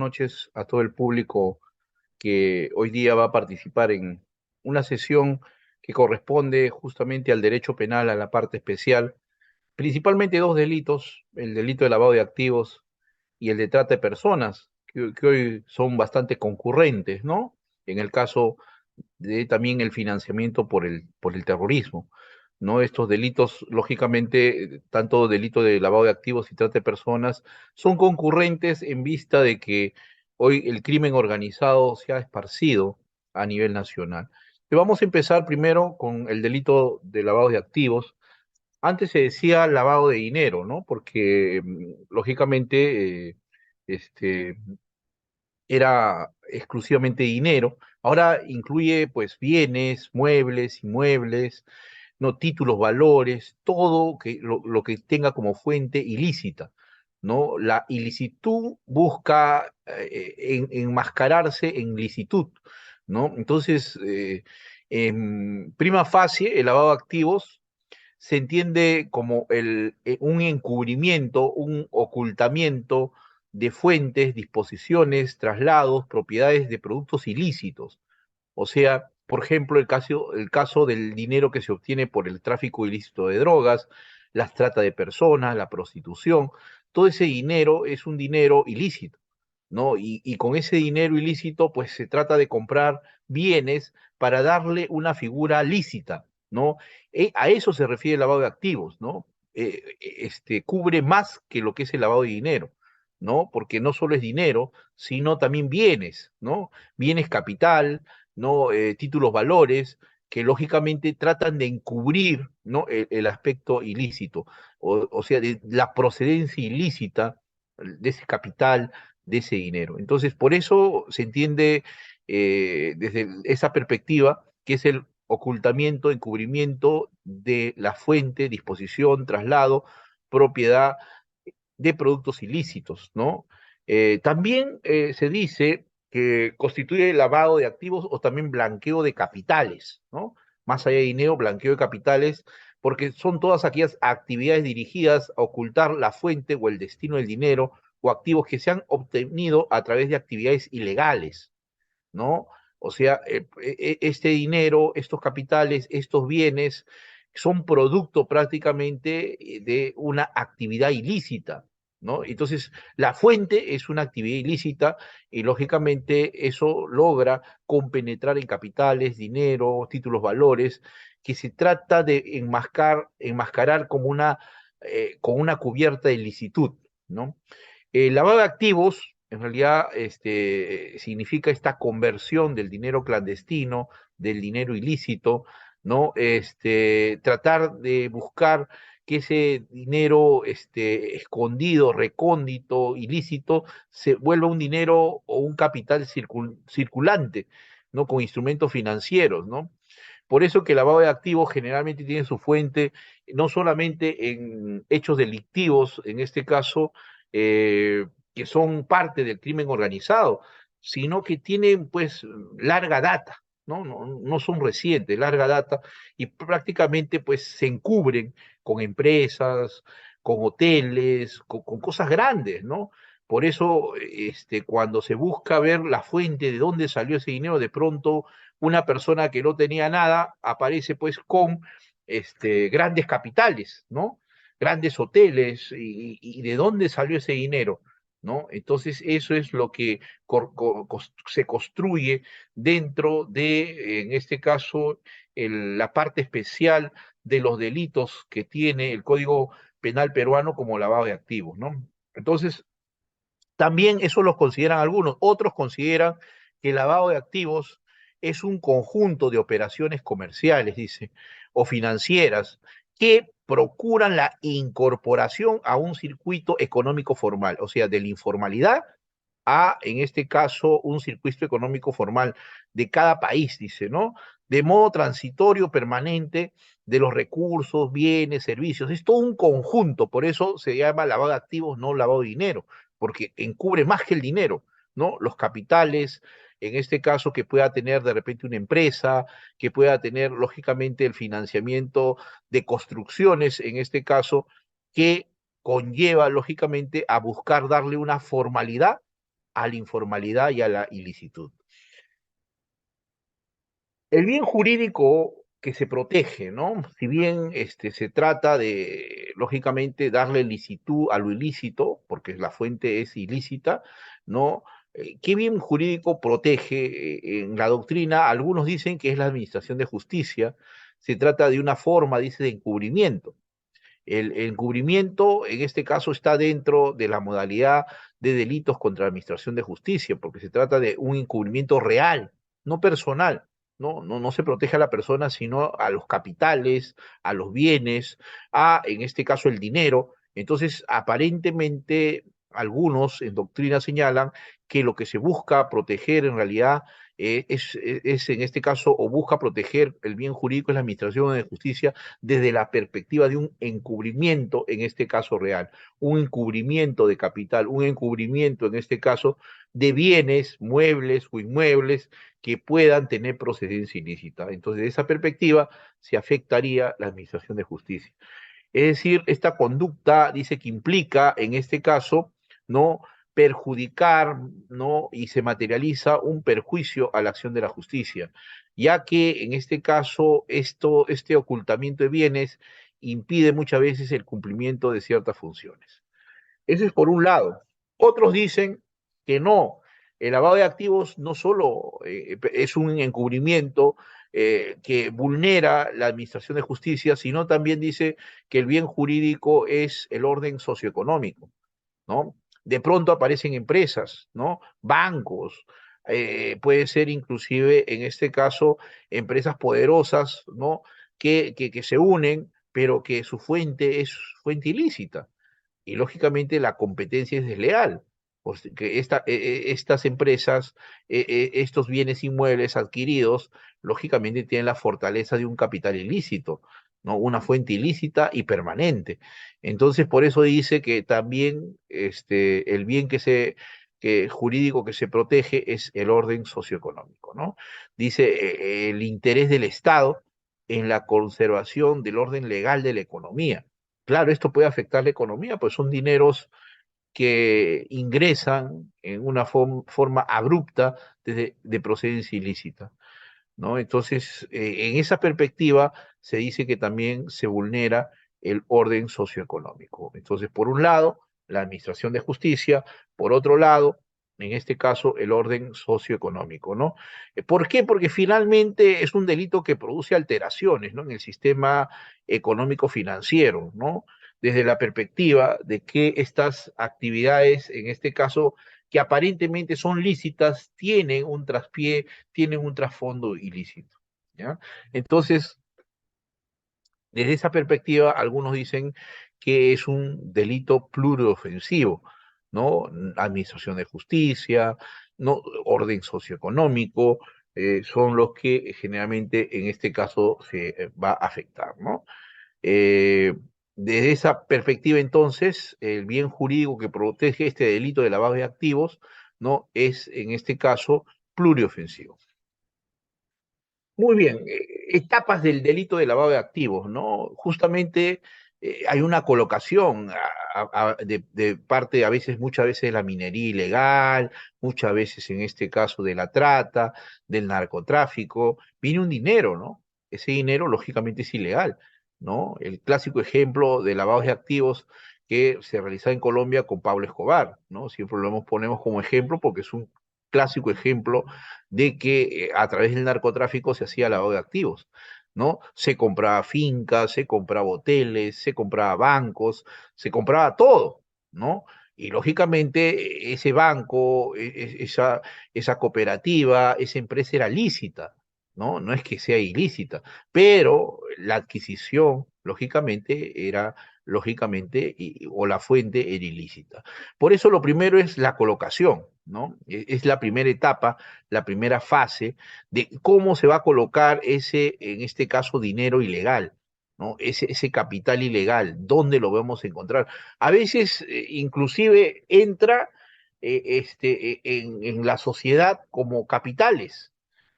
noches a todo el público que hoy día va a participar en una sesión que corresponde justamente al derecho penal, a la parte especial, principalmente dos delitos, el delito de lavado de activos y el de trata de personas, que hoy son bastante concurrentes, ¿no? En el caso de también el financiamiento por el terrorismo, ¿no? Estos delitos, lógicamente, tanto delito de lavado de activos y trata de personas, son concurrentes en vista de que hoy el crimen organizado se ha esparcido a nivel nacional. Vamos a empezar primero con el delito de lavado de activos. Antes se decía lavado de dinero, ¿no? Porque lógicamente este, era exclusivamente dinero. Ahora incluye pues bienes, muebles, inmuebles, no títulos, valores, todo lo que tenga como fuente ilícita, ¿no? La ilicitud busca enmascararse en licitud, ¿no? Entonces, en prima facie, el lavado de activos se entiende como un encubrimiento, un ocultamiento de fuentes, disposiciones, traslados, propiedades de productos ilícitos. O sea, por ejemplo, el caso del dinero que se obtiene por el tráfico ilícito de drogas, la trata de personas, la prostitución, todo ese dinero es un dinero ilícito, ¿no? Y con ese dinero ilícito, pues se trata de comprar bienes para darle una figura lícita, ¿no? A eso se refiere el lavado de activos, ¿no? Cubre más que lo que es el lavado de dinero, ¿no? Porque no solo es dinero, sino también bienes, ¿no? Bienes capital, ¿no? Títulos valores, que lógicamente tratan de encubrir, ¿no? El aspecto ilícito, o sea, de la procedencia ilícita de ese capital, de ese dinero. Entonces, por eso se entiende desde esa perspectiva que es el ocultamiento, encubrimiento de la fuente, disposición, traslado, propiedad de productos ilícitos, ¿no? También se dice que constituye lavado de activos o también blanqueo de capitales, ¿no? Más allá de dinero, blanqueo de capitales, porque son todas aquellas actividades dirigidas a ocultar la fuente o el destino del dinero o activos que se han obtenido a través de actividades ilegales, ¿no? O sea, este dinero, estos capitales, estos bienes son producto prácticamente de una actividad ilícita, ¿no? Entonces, la fuente es una actividad ilícita y lógicamente eso logra compenetrar en capitales, dinero, títulos, valores, que se trata de enmascarar como con una cubierta de ilicitud, ¿no? El lavado de activos, en realidad, significa esta conversión del dinero clandestino, del dinero ilícito, ¿no? Tratar de buscar que ese dinero, escondido, recóndito, ilícito, se vuelva un dinero o un capital circulante, ¿no? Con instrumentos financieros, ¿no? Por eso que el lavado de activos generalmente tiene su fuente no solamente en hechos delictivos, en este caso, que son parte del crimen organizado, sino que tienen pues larga data, ¿no? No son recientes, larga data, y prácticamente pues se encubren con empresas, con hoteles, con cosas grandes, ¿no? Por eso, cuando se busca ver la fuente de dónde salió ese dinero, de pronto una persona que no tenía nada aparece pues con grandes capitales, ¿no? Grandes hoteles y de dónde salió ese dinero, ¿no? Entonces eso es lo que se construye dentro de, en este caso, la parte especial de los delitos que tiene el Código Penal peruano como lavado de activos, ¿no? Entonces, también eso lo consideran algunos. Otros consideran que el lavado de activos es un conjunto de operaciones comerciales, dice, o financieras, que procuran la incorporación a un circuito económico formal, o sea, de la informalidad a, en este caso, un circuito económico formal de cada país, dice, ¿no? De modo transitorio, permanente, de los recursos, bienes, servicios. Es todo un conjunto, por eso se llama lavado de activos, no lavado de dinero, porque encubre más que el dinero, ¿no? Los capitales, en este caso, que pueda tener de repente una empresa, que pueda tener, lógicamente, el financiamiento de construcciones, en este caso, que conlleva, lógicamente, a buscar darle una formalidad a la informalidad y a la ilicitud. El bien jurídico que se protege, ¿no? Si bien se trata de, lógicamente, darle licitud a lo ilícito, porque la fuente es ilícita, ¿no? ¿Qué bien jurídico protege? En la doctrina, algunos dicen que es la administración de justicia. Se trata de una forma, dice, de encubrimiento. El encubrimiento, en este caso, está dentro de la modalidad de delitos contra la administración de justicia, porque se trata de un encubrimiento real, no personal. No se protege a la persona, sino a los capitales, a los bienes, a, en este caso, el dinero. Entonces, aparentemente, algunos en doctrina señalan que lo que se busca proteger en realidad es, en este caso, o busca proteger el bien jurídico, es la administración de justicia desde la perspectiva de un encubrimiento, en este caso real, un encubrimiento de capital, un encubrimiento, en este caso, de bienes, muebles o inmuebles que puedan tener procedencia ilícita. Entonces, de esa perspectiva, se afectaría la administración de justicia. Es decir, esta conducta dice que implica, en este caso, ¿no? Perjudicar, ¿no? Y se materializa un perjuicio a la acción de la justicia, ya que en este caso este ocultamiento de bienes impide muchas veces el cumplimiento de ciertas funciones. Eso es por un lado. Otros dicen que no, el lavado de activos no solo es un encubrimiento que vulnera la administración de justicia, sino también dice que el bien jurídico es el orden socioeconómico, ¿no? De pronto aparecen empresas, ¿no? Bancos, puede ser inclusive en este caso empresas poderosas, ¿no? Que se unen, pero que su fuente es fuente ilícita y lógicamente la competencia es desleal, porque estas empresas, estos bienes inmuebles adquiridos, lógicamente tienen la fortaleza de un capital ilícito, ¿no? Una fuente ilícita y permanente. Entonces, por eso dice que también el bien jurídico que se protege es el orden socioeconómico, ¿no? Dice el interés del Estado en la conservación del orden legal de la economía. Claro, esto puede afectar la economía, pues son dineros que ingresan en una forma abrupta de procedencia ilícita, ¿no? Entonces, en esa perspectiva se dice que también se vulnera el orden socioeconómico. Entonces, por un lado, la administración de justicia, por otro lado, en este caso, el orden socioeconómico, ¿no? ¿Por qué? Porque finalmente es un delito que produce alteraciones, ¿no? En el sistema económico financiero, ¿no? Desde la perspectiva de que estas actividades, en este caso, que aparentemente son lícitas, tienen un traspié, tienen un trasfondo ilícito, ¿ya? Entonces, desde esa perspectiva, algunos dicen que es un delito pluriofensivo, ¿no? Administración de justicia, ¿no? Orden socioeconómico, son los que generalmente en este caso se va a afectar, ¿no? Eh, Desde esa perspectiva, entonces, el bien jurídico que protege este delito de lavado de activos, ¿no? Es, en este caso, pluriofensivo. Muy bien, etapas del delito de lavado de activos, ¿no? Justamente hay una colocación de parte, a veces, muchas veces, de la minería ilegal, muchas veces, en este caso, de la trata, del narcotráfico, viene un dinero, ¿no? Ese dinero, lógicamente, es ilegal, ¿no? El clásico ejemplo de lavado de activos que se realizaba en Colombia con Pablo Escobar, ¿no? Siempre ponemos como ejemplo porque es un clásico ejemplo de que a través del narcotráfico se hacía lavado de activos, ¿no? Se compraba fincas, se compraba hoteles, se compraba bancos, se compraba todo, ¿no? Y lógicamente ese banco, esa cooperativa, esa empresa era lícita, ¿no? No es que sea ilícita, pero la adquisición, lógicamente, o la fuente era ilícita. Por eso lo primero es la colocación, ¿no? Es la primera etapa, la primera fase de cómo se va a colocar ese, en este caso, dinero ilegal, ¿no? Ese capital ilegal, ¿dónde lo vamos a encontrar? A veces, inclusive, entra en la sociedad como capitales,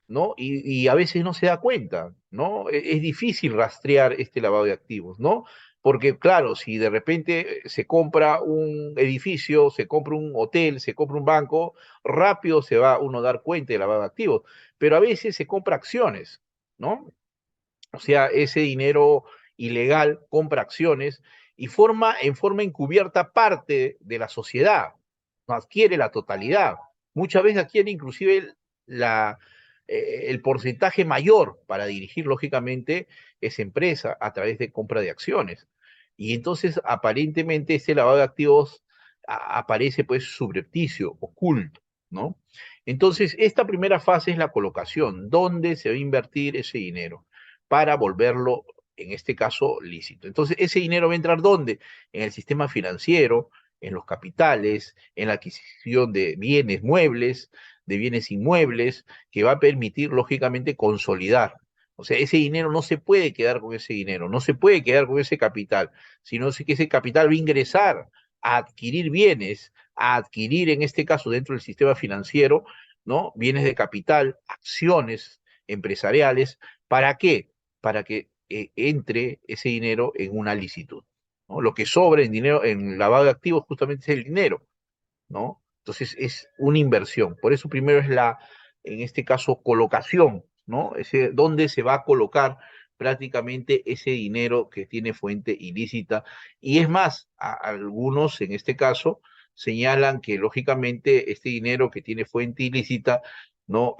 ¿no? Y a veces no se da cuenta, ¿no? Es difícil rastrear este lavado de activos, ¿no? Porque claro, si de repente se compra un edificio, se compra un hotel, se compra un banco, rápido se va uno a dar cuenta de lavado de activos, pero a veces se compra acciones, ¿no? O sea, ese dinero ilegal compra acciones y forma en forma encubierta parte de la sociedad, no adquiere la totalidad. Muchas veces adquiere inclusive la, el porcentaje mayor para dirigir, lógicamente, esa empresa a través de compra de acciones. Y entonces, aparentemente, ese lavado de activos aparece pues subrepticio, oculto, ¿no? Entonces, esta primera fase es la colocación, ¿dónde se va a invertir ese dinero? Para volverlo, en este caso, lícito. Entonces, ese dinero va a entrar ¿dónde? En el sistema financiero, en los capitales, en la adquisición de bienes muebles, de bienes inmuebles, que va a permitir, lógicamente, consolidar. O sea, ese dinero no se puede quedar con ese dinero, no se puede quedar con ese capital, sino que ese capital va a ingresar a adquirir bienes, a adquirir, en este caso, dentro del sistema financiero, ¿no? Bienes de capital, acciones empresariales. ¿Para qué? Para que entre ese dinero en una licitud, ¿no? Lo que sobra en dinero, en lavado de activos, justamente es el dinero, ¿no? Entonces es una inversión. Por eso primero es la, en este caso, colocación, ¿no? Ese, ¿dónde se va a colocar prácticamente ese dinero que tiene fuente ilícita? Y es más, algunos en este caso señalan que lógicamente este dinero que tiene fuente ilícita, ¿no?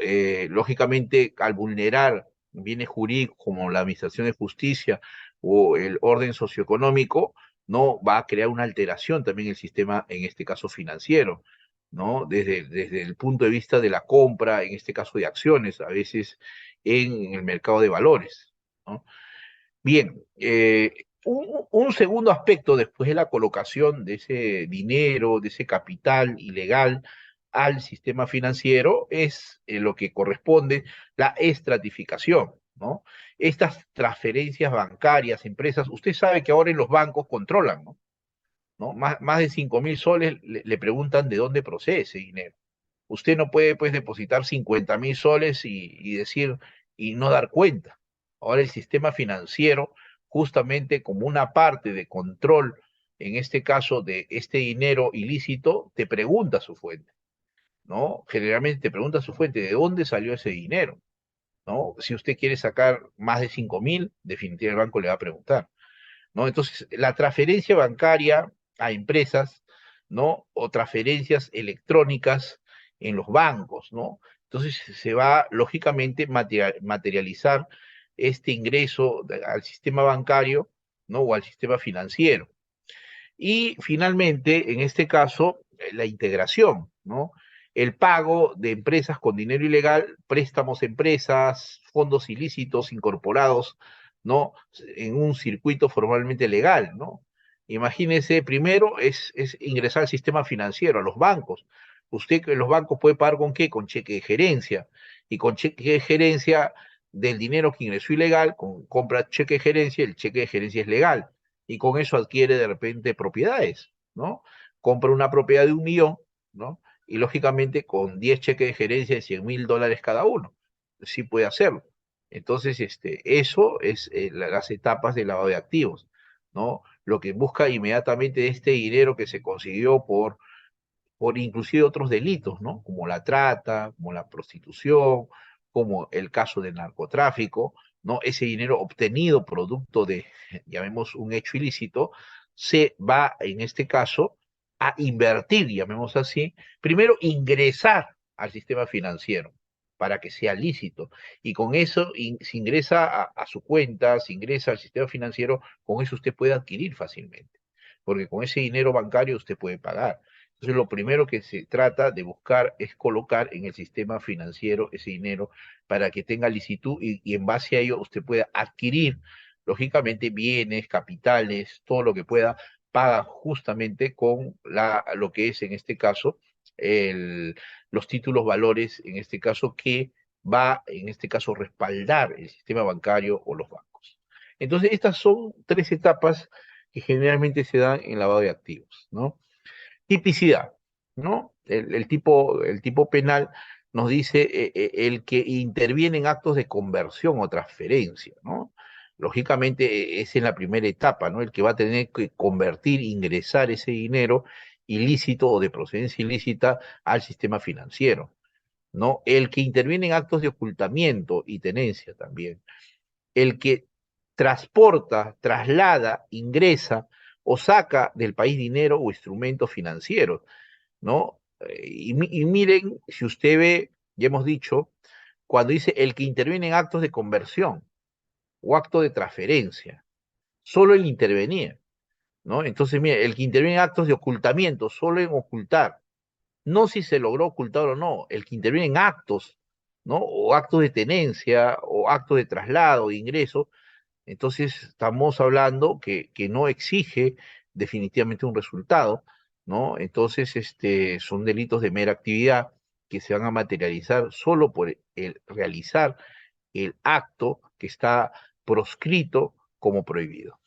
Lógicamente al vulnerar bienes jurídicos como la administración de justicia o el orden socioeconómico, no va a crear una alteración también en el sistema, en este caso financiero, ¿no? Desde el punto de vista de la compra, en este caso de acciones, a veces en el mercado de valores, ¿no? Bien, un segundo aspecto después de la colocación de ese dinero, de ese capital ilegal al sistema financiero es lo que corresponde la estratificación, ¿no? Estas transferencias bancarias, empresas, usted sabe que ahora en los bancos controlan, ¿no? ¿No? Más de 5.000 soles le preguntan de dónde procede ese dinero. Usted no puede, pues, depositar 50.000 soles y decir, y no dar cuenta. Ahora el sistema financiero, justamente como una parte de control, en este caso de este dinero ilícito, te pregunta su fuente, ¿no? Generalmente te pregunta su fuente, ¿de dónde salió ese dinero? ¿No? Si usted quiere sacar más de 5.000, definitivamente el banco le va a preguntar. ¿No? Entonces, la transferencia bancaria a empresas, ¿no? O transferencias electrónicas en los bancos, ¿no? Entonces, se va, lógicamente, materializar este ingreso al sistema bancario, ¿no? O al sistema financiero. Y finalmente, en este caso, la integración, ¿no? El pago de empresas con dinero ilegal, préstamos a empresas, fondos ilícitos incorporados, ¿no? En un circuito formalmente legal, ¿no? Imagínese, primero es ingresar al sistema financiero, a los bancos. Usted en los bancos puede pagar con qué? Con cheque de gerencia. Y con cheque de gerencia del dinero que ingresó ilegal, con compra cheque de gerencia, el cheque de gerencia es legal y con eso adquiere de repente propiedades, ¿no? Compra una propiedad de 1.000.000, ¿no? Y lógicamente con 10 cheques de gerencia de 100.000 dólares cada uno, sí puede hacerlo. Entonces, eso es las etapas del lavado de activos, ¿no? Lo que busca inmediatamente este dinero que se consiguió por inclusive otros delitos, ¿no? Como la trata, como la prostitución, como el caso del narcotráfico, ¿no? Ese dinero obtenido producto de, llamemos, un hecho ilícito, se va, en este caso, a invertir, llamemos así, primero ingresar al sistema financiero para que sea lícito. Y con eso se ingresa a su cuenta, se ingresa al sistema financiero, con eso usted puede adquirir fácilmente, porque con ese dinero bancario usted puede pagar. Entonces, lo primero que se trata de buscar es colocar en el sistema financiero ese dinero para que tenga licitud y en base a ello usted pueda adquirir, lógicamente, bienes, capitales, todo lo que pueda, paga justamente con lo que es, en este caso, los títulos valores, en este caso, que va, en este caso, respaldar el sistema bancario o los bancos. Entonces, estas son tres etapas que generalmente se dan en lavado de activos, ¿no? Tipicidad, ¿no? El tipo penal nos dice el que interviene en actos de conversión o transferencia, ¿no? lógicamente es en la primera etapa, ¿no? El que va a tener que convertir, ingresar ese dinero ilícito o de procedencia ilícita al sistema financiero, ¿no? El que interviene en actos de ocultamiento y tenencia también. El que transporta, traslada, ingresa o saca del país dinero o instrumentos financieros, ¿no? Y miren, si usted ve, ya hemos dicho, cuando dice el que interviene en actos de conversión o acto de transferencia, solo el intervenir, ¿no? Entonces, mire, el que interviene en actos de ocultamiento, solo en ocultar, no si se logró ocultar o no, el que interviene en actos, ¿no? O actos de tenencia, o actos de traslado, de ingreso, entonces estamos hablando que no exige definitivamente un resultado, ¿no? Entonces, son delitos de mera actividad que se van a materializar solo por el realizar el acto que está proscrito como prohibido.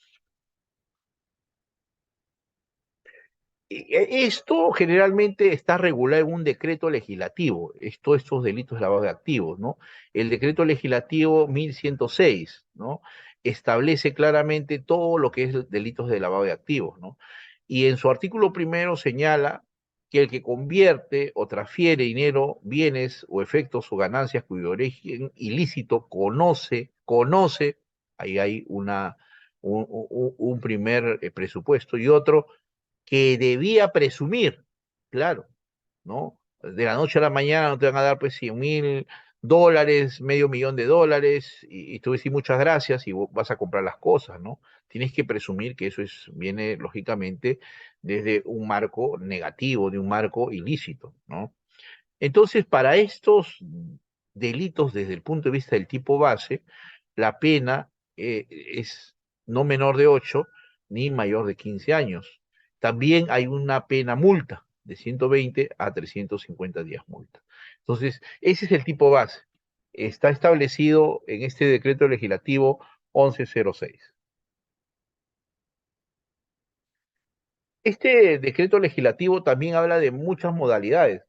Esto generalmente está regulado en un decreto legislativo, estos delitos de lavado de activos, ¿no? El decreto legislativo 1106, ¿no? Establece claramente todo lo que es delitos de lavado de activos, ¿no? Y en su artículo primero señala que el que convierte o transfiere dinero, bienes o efectos o ganancias cuyo origen ilícito conoce, ahí hay un primer presupuesto y otro que debía presumir, claro, ¿no? De la noche a la mañana no te van a dar pues 100.000 dólares, $500.000, y tú decís muchas gracias y vas a comprar las cosas, ¿no? Tienes que presumir que eso viene lógicamente desde un marco negativo, de un marco ilícito, ¿no? Entonces, para estos delitos desde el punto de vista del tipo base, la pena es no menor de 8 ni mayor de 15 años. También hay una pena multa de 120 a 350 días multa. Entonces, ese es el tipo base. Está establecido en este decreto legislativo 1106. Este decreto legislativo también habla de muchas modalidades.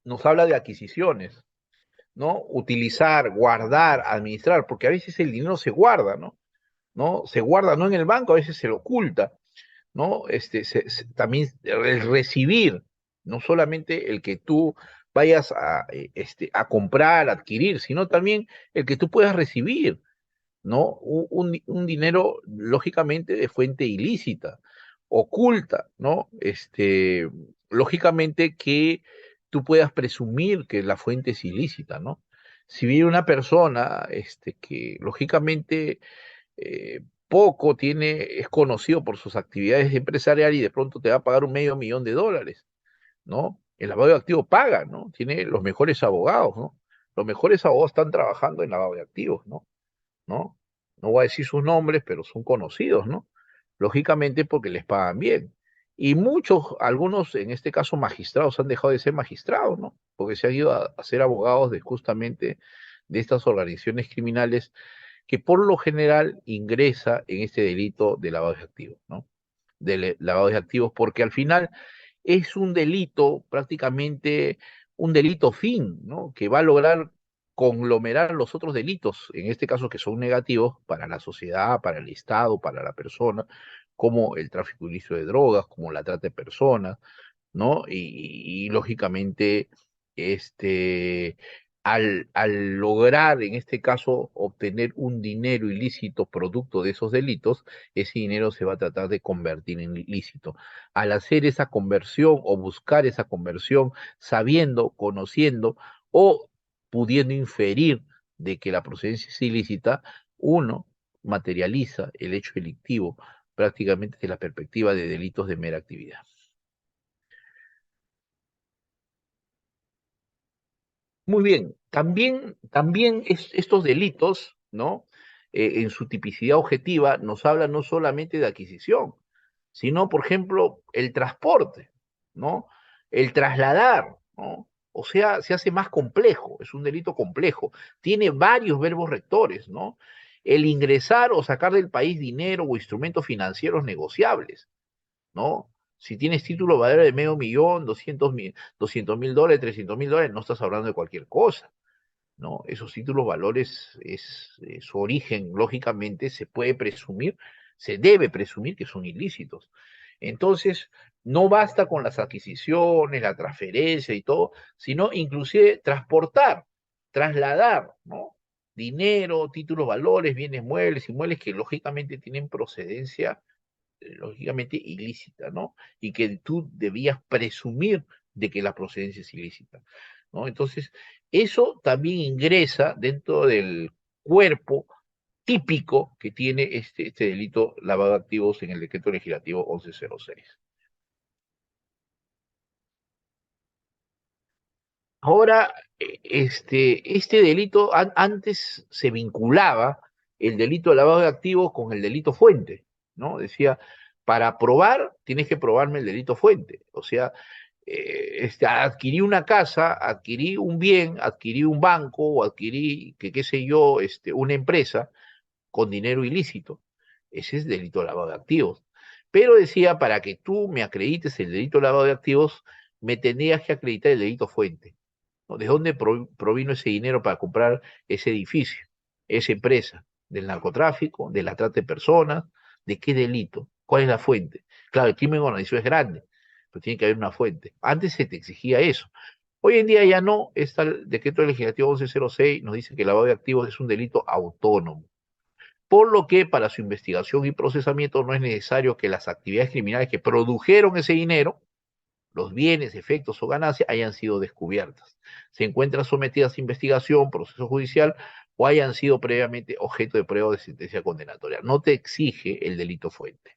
Nos habla de adquisiciones, ¿no? Utilizar, guardar, administrar, porque a veces el dinero se guarda, ¿no? ¿No? Se guarda no en el banco, a veces se lo oculta, ¿no? También el recibir, no solamente el que tú vayas a comprar, adquirir, sino también el que tú puedas recibir, ¿no? Un dinero, lógicamente, de fuente ilícita, oculta, ¿no? Lógicamente que tú puedas presumir que la fuente es ilícita, ¿no? Si viene una persona, que lógicamente es conocido por sus actividades empresariales y de pronto te va a pagar $500.000, ¿no? El lavado de activos paga, ¿no? Tiene los mejores abogados, ¿no? Los mejores abogados están trabajando en lavado de activos, ¿no? No voy a decir sus nombres, pero son conocidos, ¿no? Lógicamente porque les pagan bien. Y algunos, en este caso magistrados, han dejado de ser magistrados, ¿no? Porque se han ido a ser abogados de justamente de estas organizaciones criminales que por lo general ingresa en este delito de lavado de activos, ¿no? De lavado de activos, porque al final es un delito, prácticamente un delito fin, ¿no? Que va a lograr conglomerar los otros delitos, en este caso que son negativos para la sociedad, para el Estado, para la persona, como el tráfico ilícito de drogas, como la trata de personas, ¿no? Y lógicamente, este, al lograr, en este caso, obtener un dinero ilícito producto de esos delitos, ese dinero se va a tratar de convertir en ilícito. Al hacer esa conversión o buscar esa conversión, sabiendo, conociendo o pudiendo inferir de que la procedencia es ilícita, uno materializa el hecho delictivo prácticamente desde la perspectiva de delitos de mera actividad. Muy bien, también estos delitos, ¿no? En su tipicidad objetiva nos hablan no solamente de adquisición, sino, por ejemplo, el transporte, ¿no? El trasladar, ¿no? O sea, se hace más complejo, es un delito complejo, tiene varios verbos rectores, ¿no? El ingresar o sacar del país dinero o instrumentos financieros negociables, ¿no? Si tienes título valor de $500.000, 200.000 dólares, $300.000, no estás hablando de cualquier cosa, ¿no? Esos títulos valores su origen, lógicamente, se puede presumir, se debe presumir que son ilícitos. Entonces, no basta con las adquisiciones, la transferencia y todo, sino inclusive transportar, trasladar, ¿no? Dinero, títulos, valores, bienes muebles, inmuebles que lógicamente tienen procedencia, lógicamente ilícita, ¿no? Y que tú debías presumir de que la procedencia es ilícita, ¿no? Entonces, eso también ingresa dentro del cuerpo típico que tiene este delito lavado de activos en el decreto legislativo 1106. Ahora, este delito antes se vinculaba el delito de lavado de activos con el delito fuente, ¿no? Decía, para probar, tienes que probarme el delito fuente. O sea, adquirí una casa, adquirí un bien, adquirí un banco o adquirí, que qué sé yo, una empresa con dinero ilícito. Ese es delito de lavado de activos. Pero decía, para que tú me acredites el delito de lavado de activos, me tendrías que acreditar el delito fuente, ¿no? ¿De dónde provino ese dinero para comprar ese edificio, esa empresa? ¿Del narcotráfico, de la trata de personas? ¿De qué delito? ¿Cuál es la fuente? Claro, el crimen organizado es grande, pero tiene que haber una fuente. Antes se te exigía eso. Hoy en día ya no, está el decreto legislativo 1106, nos dice que el lavado de activos es un delito autónomo, por lo que para su investigación y procesamiento no es necesario que las actividades criminales que produjeron ese dinero, los bienes, efectos o ganancias hayan sido descubiertas, se encuentran sometidas a investigación, proceso judicial o hayan sido previamente objeto de prueba de sentencia condenatoria. No te exige el delito fuente,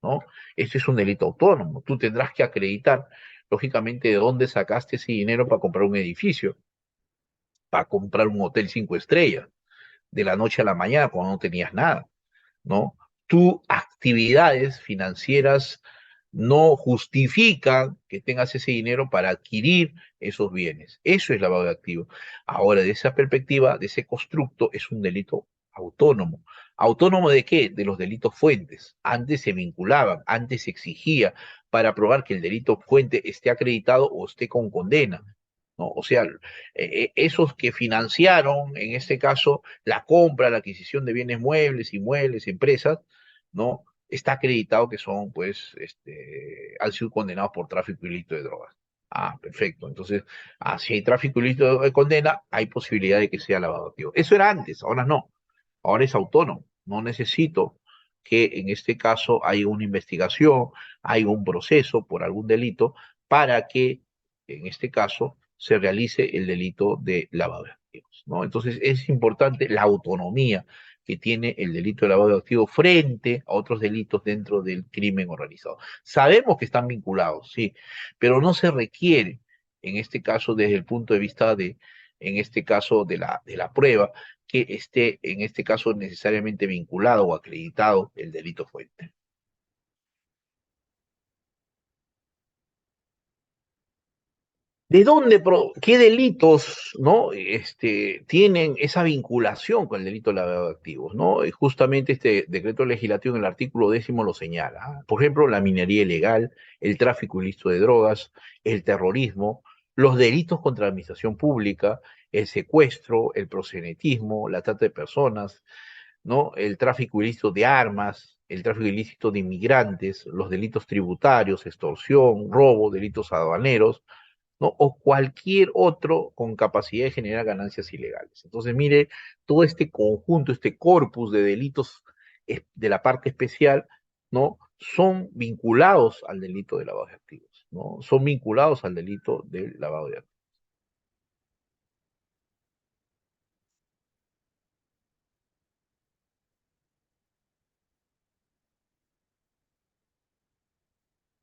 ¿no? Este es un delito autónomo. Tú tendrás que acreditar, lógicamente, de dónde sacaste ese dinero para comprar un edificio, para comprar un hotel 5 estrellas, de la noche a la mañana cuando no tenías nada, ¿no? Tus actividades financieras no justifican que tengas ese dinero para adquirir esos bienes. Eso es lavado de activos. Ahora, de esa perspectiva, de ese constructo, es un delito autónomo. ¿Autónomo de qué? De los delitos fuentes. Antes se vinculaban, antes se exigía para probar que el delito fuente esté acreditado o esté con condena, ¿no? O sea, esos que financiaron, en este caso, la compra, la adquisición de bienes muebles, inmuebles, empresas, ¿no? Está acreditado que son, pues, han sido condenados por tráfico ilícito de drogas. Ah, perfecto. Entonces, si hay tráfico ilícito de condena, hay posibilidad de que sea lavado de activos. Eso era antes, ahora no. Ahora es autónomo. No necesito que en este caso haya una investigación, haya un proceso por algún delito para que, en este caso, se realice el delito de lavado de activos, ¿no? Entonces, es importante la autonomía que tiene el delito de lavado de activos frente a otros delitos dentro del crimen organizado. Sabemos que están vinculados, sí, pero no se requiere, en este caso, desde el punto de vista en este caso, de la prueba, que esté, en este caso, necesariamente vinculado o acreditado el delito fuente. ¿De dónde, qué delitos, ¿no? Tienen esa vinculación con el delito de lavado de activos, ¿no? Y justamente este decreto legislativo en el artículo 10 lo señala. Por ejemplo, la minería ilegal, el tráfico ilícito de drogas, el terrorismo, los delitos contra la administración pública, el secuestro, el proxenetismo, la trata de personas, ¿no? El tráfico ilícito de armas, el tráfico ilícito de inmigrantes, los delitos tributarios, extorsión, robo, delitos aduaneros, ¿no? O cualquier otro con capacidad de generar ganancias ilegales. Entonces, mire, todo este conjunto, este corpus de delitos de la parte especial, ¿no? Son vinculados al delito de lavado de activos, ¿no? Son vinculados al delito del lavado de activos.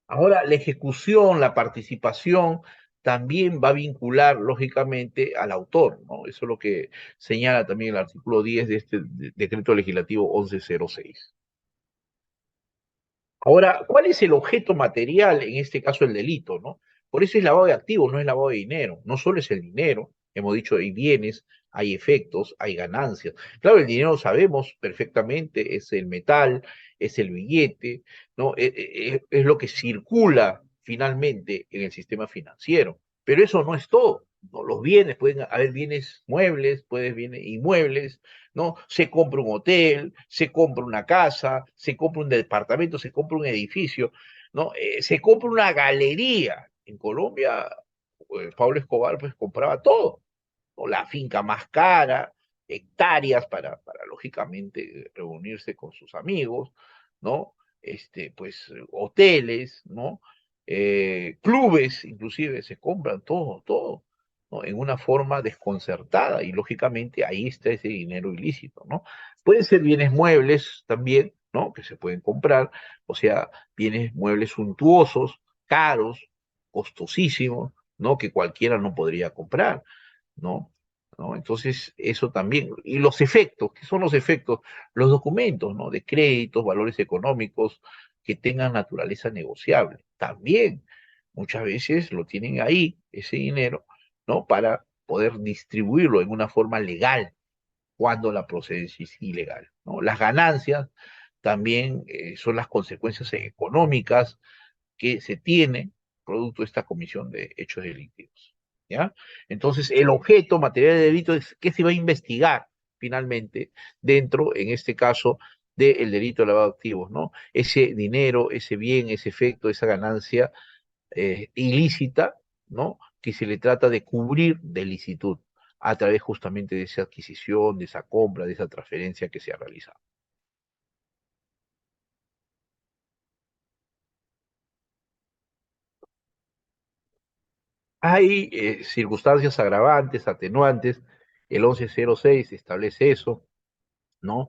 Ahora, la ejecución, la participación, también va a vincular, lógicamente, al autor, ¿no? Eso es lo que señala también el artículo 10 de este decreto legislativo 1106. Ahora, ¿cuál es el objeto material, en este caso el delito, ¿no? Por eso es lavado de activos, no es lavado de dinero. No solo es el dinero, hemos dicho, hay bienes, hay efectos, hay ganancias. Claro, el dinero sabemos perfectamente, es el metal, es el billete, ¿no? Es lo que circula finalmente en el sistema financiero. Pero eso no es todo. ¿no? Los bienes, pueden haber bienes muebles, pueden bienes inmuebles, ¿no? Se compra un hotel, se compra una casa, se compra un departamento, se compra un edificio, ¿no? Se compra una galería. En Colombia, Pablo Escobar pues compraba todo, ¿no? La finca más cara, hectáreas para lógicamente reunirse con sus amigos, ¿no? Pues hoteles, ¿no? Clubes, inclusive se compran todo, todo, ¿no? En una forma desconcertada y lógicamente ahí está ese dinero ilícito, ¿no? Pueden ser bienes muebles también, ¿no? Que se pueden comprar, o sea, bienes muebles suntuosos, caros, costosísimos, ¿no? Que cualquiera no podría comprar, ¿no? ¿No? Entonces, eso también. Y los efectos, ¿qué son los efectos? Los documentos, ¿no? De créditos, valores económicos que tengan naturaleza negociable. También, muchas veces lo tienen ahí, ese dinero, ¿no? Para poder distribuirlo en una forma legal cuando la procedencia es ilegal, ¿no? Las ganancias también son las consecuencias económicas que se tiene producto de esta comisión de hechos delictivos. ¿Ya? Entonces, el objeto material de delito es qué se va a investigar finalmente dentro, en este caso, del delito de lavado de activos, ¿no? Ese dinero, ese bien, ese efecto, esa ganancia ilícita, ¿no? Que se le trata de cubrir de licitud a través justamente de esa adquisición, de esa compra, de esa transferencia que se ha realizado. Hay circunstancias agravantes, atenuantes, el 1106 establece eso, ¿no?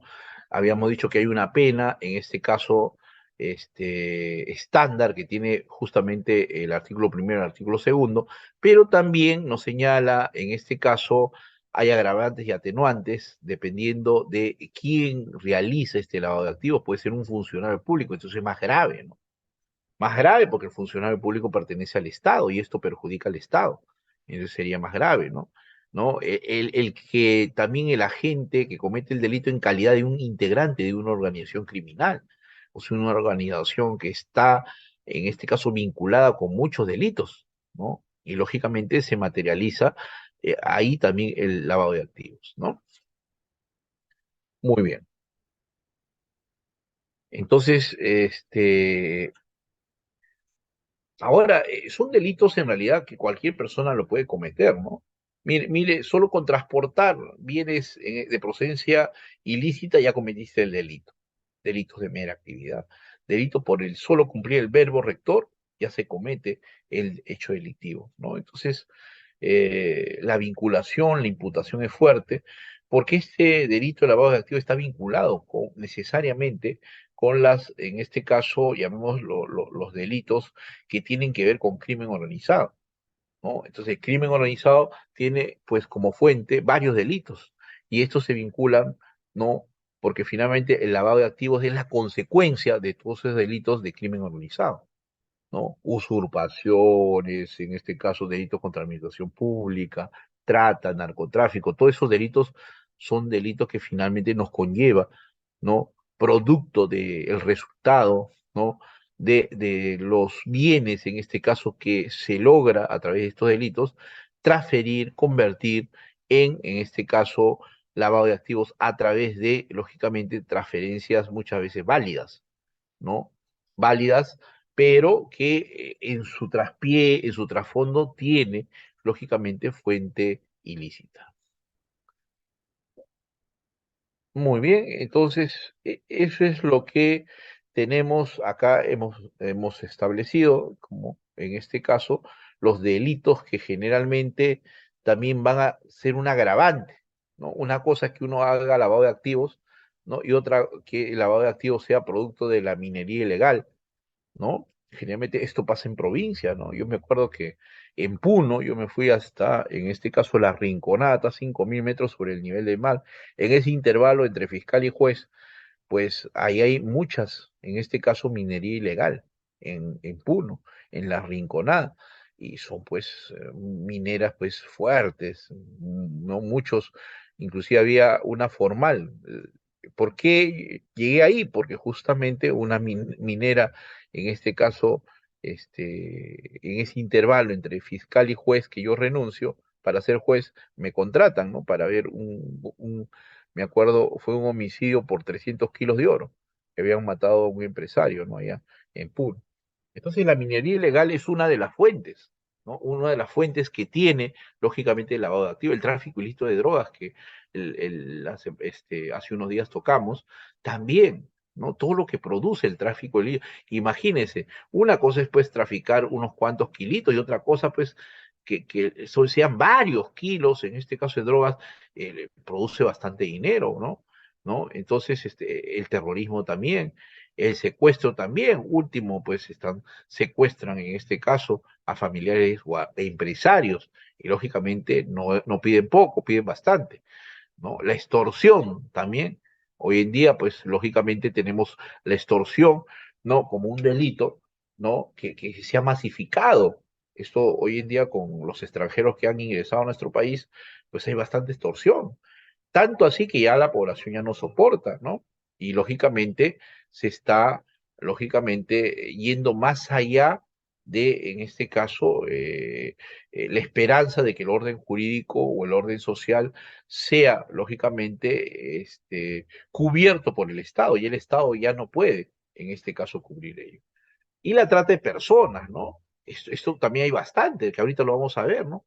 Habíamos dicho que hay una pena, en este caso, estándar, que tiene justamente el artículo primero y el artículo segundo, pero también nos señala, en este caso, hay agravantes y atenuantes, dependiendo de quién realiza este lavado de activos, puede ser un funcionario público, entonces es más grave, ¿no? Más grave porque el funcionario público pertenece al Estado y esto perjudica al Estado. Entonces sería más grave, ¿no? ¿No? El que también el agente que comete el delito en calidad de un integrante de una organización criminal, o sea, una organización que está, en este caso, vinculada con muchos delitos, ¿no? Y lógicamente se materializa ahí también el lavado de activos, ¿no? Muy bien. Entonces, ahora, son delitos en realidad que cualquier persona lo puede cometer, ¿no? Mire, solo con transportar bienes de procedencia ilícita ya cometiste el delito. Delitos de mera actividad. Delito por el solo cumplir el verbo rector, ya se comete el hecho delictivo, ¿no? Entonces, la vinculación, la imputación es fuerte, porque este delito de lavado de activos está vinculado necesariamente con en este caso, llamémoslo los delitos que tienen que ver con crimen organizado, ¿no? Entonces, el crimen organizado tiene, pues, como fuente varios delitos, y estos se vinculan, ¿no? Porque finalmente el lavado de activos es la consecuencia de todos esos delitos de crimen organizado, ¿no? Usurpaciones, en este caso delitos contra la administración pública, trata, narcotráfico, todos esos delitos son delitos que finalmente nos conlleva, ¿no? Producto del resultado, ¿no? De los bienes, en este caso, que se logra a través de estos delitos, transferir, convertir en este caso, lavado de activos a través de, lógicamente, transferencias muchas veces válidas, ¿no? Válidas, pero que en su traspié, en su trasfondo, tiene, lógicamente, fuente ilícita. Muy bien, entonces eso es lo que tenemos acá, hemos establecido, como en este caso, los delitos que generalmente también van a ser un agravante, ¿no? Una cosa es que uno haga lavado de activos, ¿no? Y otra que el lavado de activos sea producto de la minería ilegal, ¿no? Generalmente esto pasa en provincia, ¿no? Yo me acuerdo que en Puno yo me fui hasta, en este caso, La Rinconada, 5.000 metros sobre el nivel del mar. En ese intervalo entre fiscal y juez, pues ahí hay muchas, en este caso, minería ilegal en Puno, en La Rinconada. Y son pues mineras pues fuertes, no muchos, inclusive había una formal. ¿Por qué llegué ahí? Porque justamente una minera, en este caso, en ese intervalo entre fiscal y juez que yo renuncio, para ser juez, me contratan, ¿no? Para ver me acuerdo, fue un homicidio por 300 kilos de oro, que habían matado a un empresario, ¿no? Allá en Puno. Entonces la minería ilegal es una de las fuentes, ¿no? Una de las fuentes que tiene, lógicamente, el lavado de activos, el tráfico ilícito de drogas que hace unos días tocamos, también, ¿no? Todo lo que produce el tráfico ilícito. Imagínense, una cosa es pues traficar unos cuantos kilitos y otra cosa pues sean varios kilos, en este caso de drogas, produce bastante dinero, ¿no? ¿No? Entonces, el terrorismo también, el secuestro también, último, pues secuestran en este caso a familiares o a empresarios, y lógicamente no piden poco, piden bastante, ¿no? La extorsión también, hoy en día, pues lógicamente tenemos la extorsión, ¿no? Como un delito, ¿no? Que se ha masificado. Esto hoy en día con los extranjeros que han ingresado a nuestro país, pues hay bastante extorsión. Tanto así que ya la población ya no soporta, ¿no? Y lógicamente se está, lógicamente, yendo más allá de, en este caso, la esperanza de que el orden jurídico o el orden social sea, lógicamente, cubierto por el Estado, y el Estado ya no puede, en este caso, cubrir ello. Y la trata de personas, ¿no? Esto también hay bastante, que ahorita lo vamos a ver, ¿no?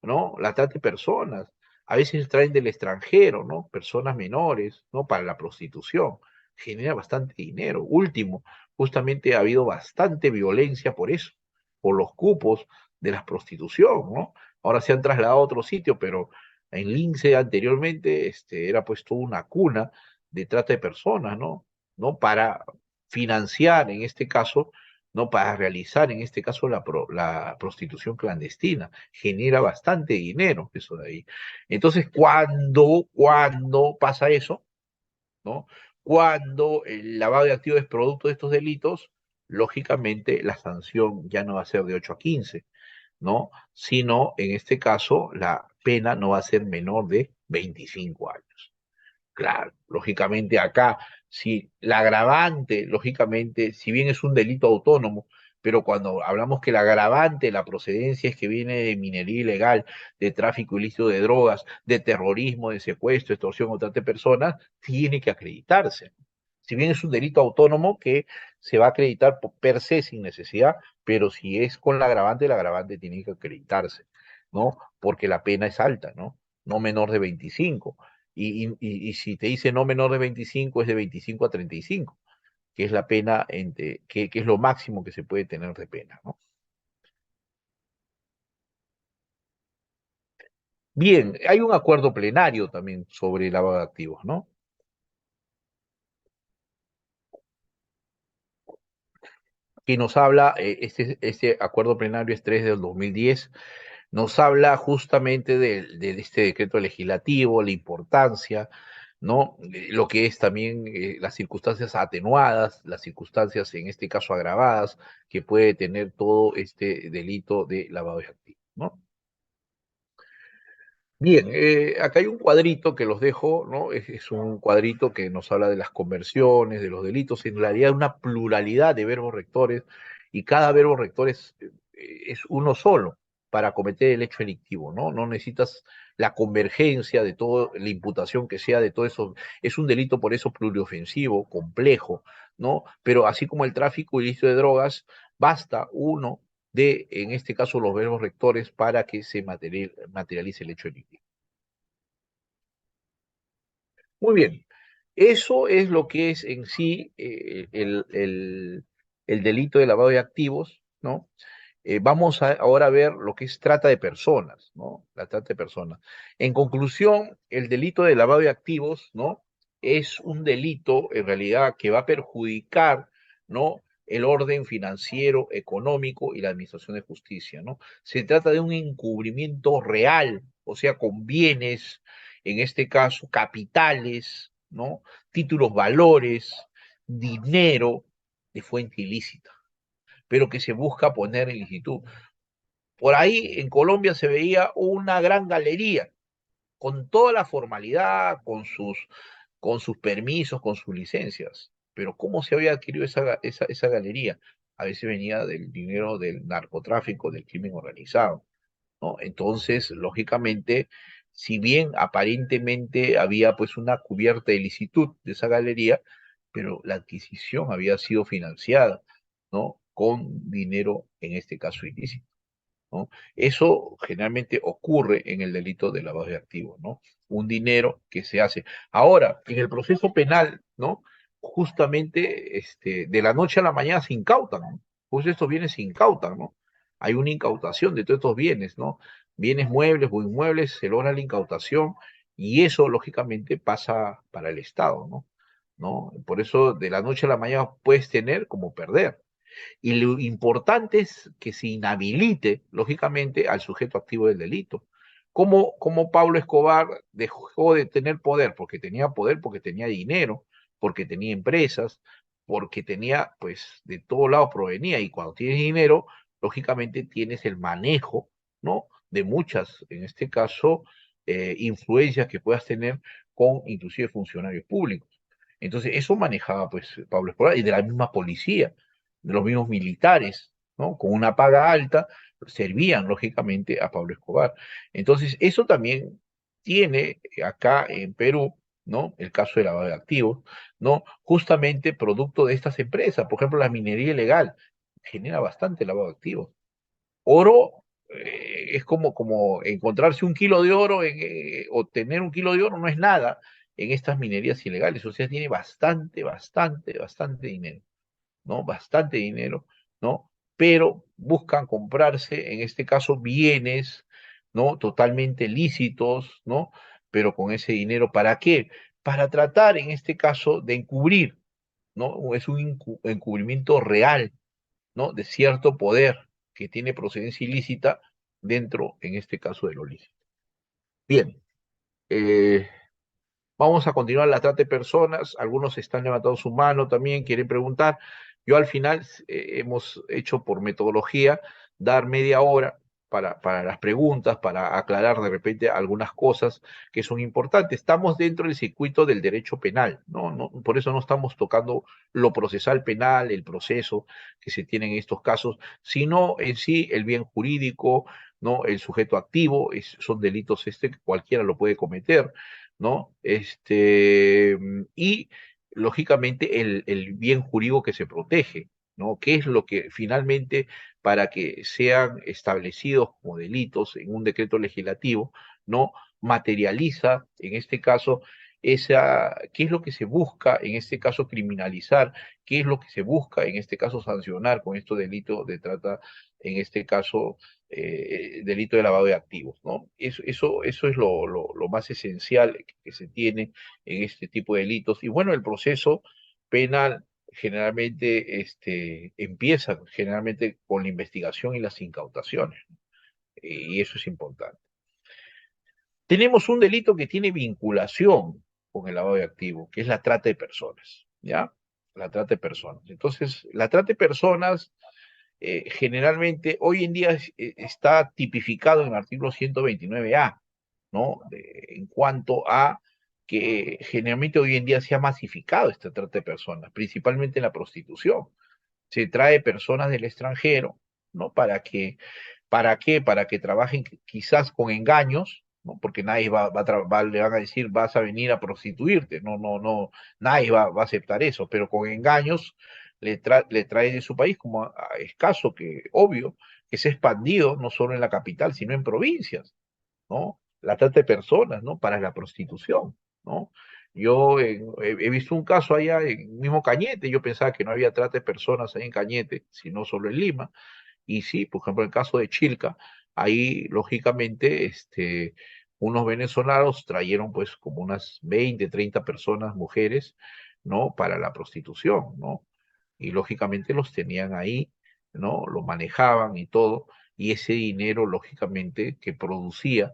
¿No? La trata de personas. A veces traen del extranjero, ¿no? Personas menores, ¿no? Para la prostitución. Genera bastante dinero. Último, justamente ha habido bastante violencia por eso, por los cupos de la prostitución, ¿no? Ahora se han trasladado a otro sitio, pero en Lince anteriormente era pues toda una cuna de trata de personas, ¿no? ¿No? Para financiar, en este caso, ¿no? Para realizar, en este caso, la prostitución clandestina. Genera bastante dinero eso de ahí. Entonces, cuando pasa eso, ¿no? Cuando el lavado de activos es producto de estos delitos, lógicamente la sanción ya no va a ser de 8 a 15, ¿no? Sino, en este caso, la pena no va a ser menor de 25 años. Claro, lógicamente acá, si la agravante, lógicamente, si bien es un delito autónomo, pero cuando hablamos que la agravante, la procedencia es que viene de minería ilegal, de tráfico ilícito de drogas, de terrorismo, de secuestro, extorsión o trata de personas, tiene que acreditarse. Si bien es un delito autónomo que se va a acreditar per se sin necesidad, pero si es con la agravante tiene que acreditarse, ¿no? Porque la pena es alta, ¿no? No menor de 25. Y si te dice no menor de 25, es de 25 a 35, que es la pena, que es lo máximo que se puede tener de pena, ¿no? Bien, hay un acuerdo plenario también sobre lavado de activos, ¿no? Que nos habla, este acuerdo plenario es 3 del 2010, nos habla justamente de este decreto legislativo, la importancia, ¿no? Lo que es también las circunstancias atenuadas, las circunstancias en este caso agravadas que puede tener todo este delito de lavado de activos, ¿no? Bien, acá hay un cuadrito que los dejo, ¿no? Es un cuadrito que nos habla de las conversiones, de los delitos, en realidad una pluralidad de verbos rectores y cada verbo rector es uno solo para cometer el hecho delictivo, ¿no? No necesitas la convergencia de toda la imputación que sea de todo eso. Es un delito por eso pluriofensivo, complejo, ¿no? Pero así como el tráfico ilícito de drogas, basta uno de, en este caso, los verbos rectores para que se materialice el hecho delictivo. Muy bien, eso es lo que es en sí el delito de lavado de activos, ¿no? Vamos ahora a ver lo que es trata de personas, ¿no? La trata de personas. En conclusión, el delito de lavado de activos, ¿no? Es un delito en realidad que va a perjudicar, ¿no? El orden financiero, económico y la administración de justicia, ¿no? Se trata de un encubrimiento real, o sea, con bienes, en este caso, capitales, ¿no? Títulos, valores, dinero de fuente ilícita, pero que se busca poner en licitud. Por ahí en Colombia se veía una gran galería, con toda la formalidad, con sus permisos, con sus licencias. Pero ¿cómo se había adquirido esa galería? A veces venía del dinero del narcotráfico, del crimen organizado, ¿no? Entonces, lógicamente, si bien aparentemente había pues una cubierta de licitud de esa galería, pero la adquisición había sido financiada, ¿no? Con dinero, en este caso ilícito, ¿no? Eso generalmente ocurre en el delito de lavado de activos, ¿no? Un dinero que se hace. Ahora, en el proceso penal, ¿no? Justamente de la noche a la mañana se incautan, ¿no? Pues estos bienes se incautan, ¿no? Hay una incautación de todos estos bienes, ¿no? Bienes muebles o inmuebles, se logra la incautación y eso, lógicamente, pasa para el Estado, ¿no? ¿No? Por eso, de la noche a la mañana puedes tener como perder. Y lo importante es que se inhabilite, lógicamente, al sujeto activo del delito. ¿Cómo Pablo Escobar dejó de tener poder? Porque tenía poder, porque tenía dinero, porque tenía empresas, porque tenía, pues, de todos lados provenía. Y cuando tienes dinero, lógicamente tienes el manejo, ¿no? De muchas, en este caso, influencias que puedas tener con inclusive funcionarios públicos. Entonces, eso manejaba, pues, Pablo Escobar y de la misma policía de los mismos militares, ¿no? Con una paga alta, servían lógicamente a Pablo Escobar. Entonces, eso también tiene acá en Perú, ¿no? El caso de lavado de activos, ¿no? Justamente producto de estas empresas. Por ejemplo, la minería ilegal genera bastante lavado de activos. Oro es como encontrarse un kilo de oro o tener un kilo de oro no es nada en estas minerías ilegales. O sea, tiene bastante dinero. ¿no? Bastante dinero, ¿no? Pero buscan comprarse, en este caso, bienes, ¿no? Totalmente lícitos, ¿no? Pero con ese dinero, ¿para qué? Para tratar, en este caso, de encubrir, ¿no? Es un encubrimiento real, ¿no? De cierto poder que tiene procedencia ilícita dentro, en este caso, de lo lícito. Bien, eh, vamos a continuar la trata de personas. Algunos están levantando su mano también, quieren preguntar. Yo al final hemos hecho por metodología dar media hora para las preguntas, para aclarar de repente algunas cosas que son importantes. Estamos dentro del circuito del derecho penal, ¿no? Por eso no estamos tocando lo procesal penal, el proceso que se tiene en estos casos, sino en sí el bien jurídico, ¿no? El sujeto activo, son delitos que cualquiera lo puede cometer, ¿no? Y lógicamente el bien jurídico que se protege, ¿no? ¿Qué es lo que finalmente, para que sean establecidos como delitos en un decreto legislativo, ¿no? Materializa, en este caso, qué es lo que se busca, en este caso, criminalizar, qué es lo que se busca, en este caso, sancionar con estos delitos de trata, en este caso, delito de lavado de activos, ¿no? Eso es lo más esencial que se tiene en este tipo de delitos. Y bueno, el proceso penal generalmente empieza generalmente con la investigación y las incautaciones, ¿no? Y eso es importante. Tenemos un delito que tiene vinculación con el lavado de activos, que es la trata de personas, ¿ya? La trata de personas. Entonces, la trata de personas generalmente hoy en día está tipificado en el artículo 129A, ¿no? En cuanto a que generalmente hoy en día se ha masificado esta trata de personas, principalmente en la prostitución. Se trae personas del extranjero, ¿no? ¿Para qué? Para que trabajen quizás con engaños, ¿no? Porque nadie le van a decir, vas a venir a prostituirte, no, nadie va a aceptar eso, pero con engaños le trae de su país, como es caso que, obvio, que se ha expandido no solo en la capital, sino en provincias, ¿no? La trata de personas, ¿no? Para la prostitución, ¿no? Yo he visto un caso allá en mismo Cañete, yo pensaba que no había trata de personas ahí en Cañete, sino solo en Lima, y sí, por ejemplo, en el caso de Chilca, ahí lógicamente unos venezolanos trajeron pues como unas 20, 30 personas, mujeres, ¿no? Para la prostitución, ¿no? Y lógicamente los tenían ahí, ¿no? Lo manejaban y todo, y ese dinero lógicamente que producía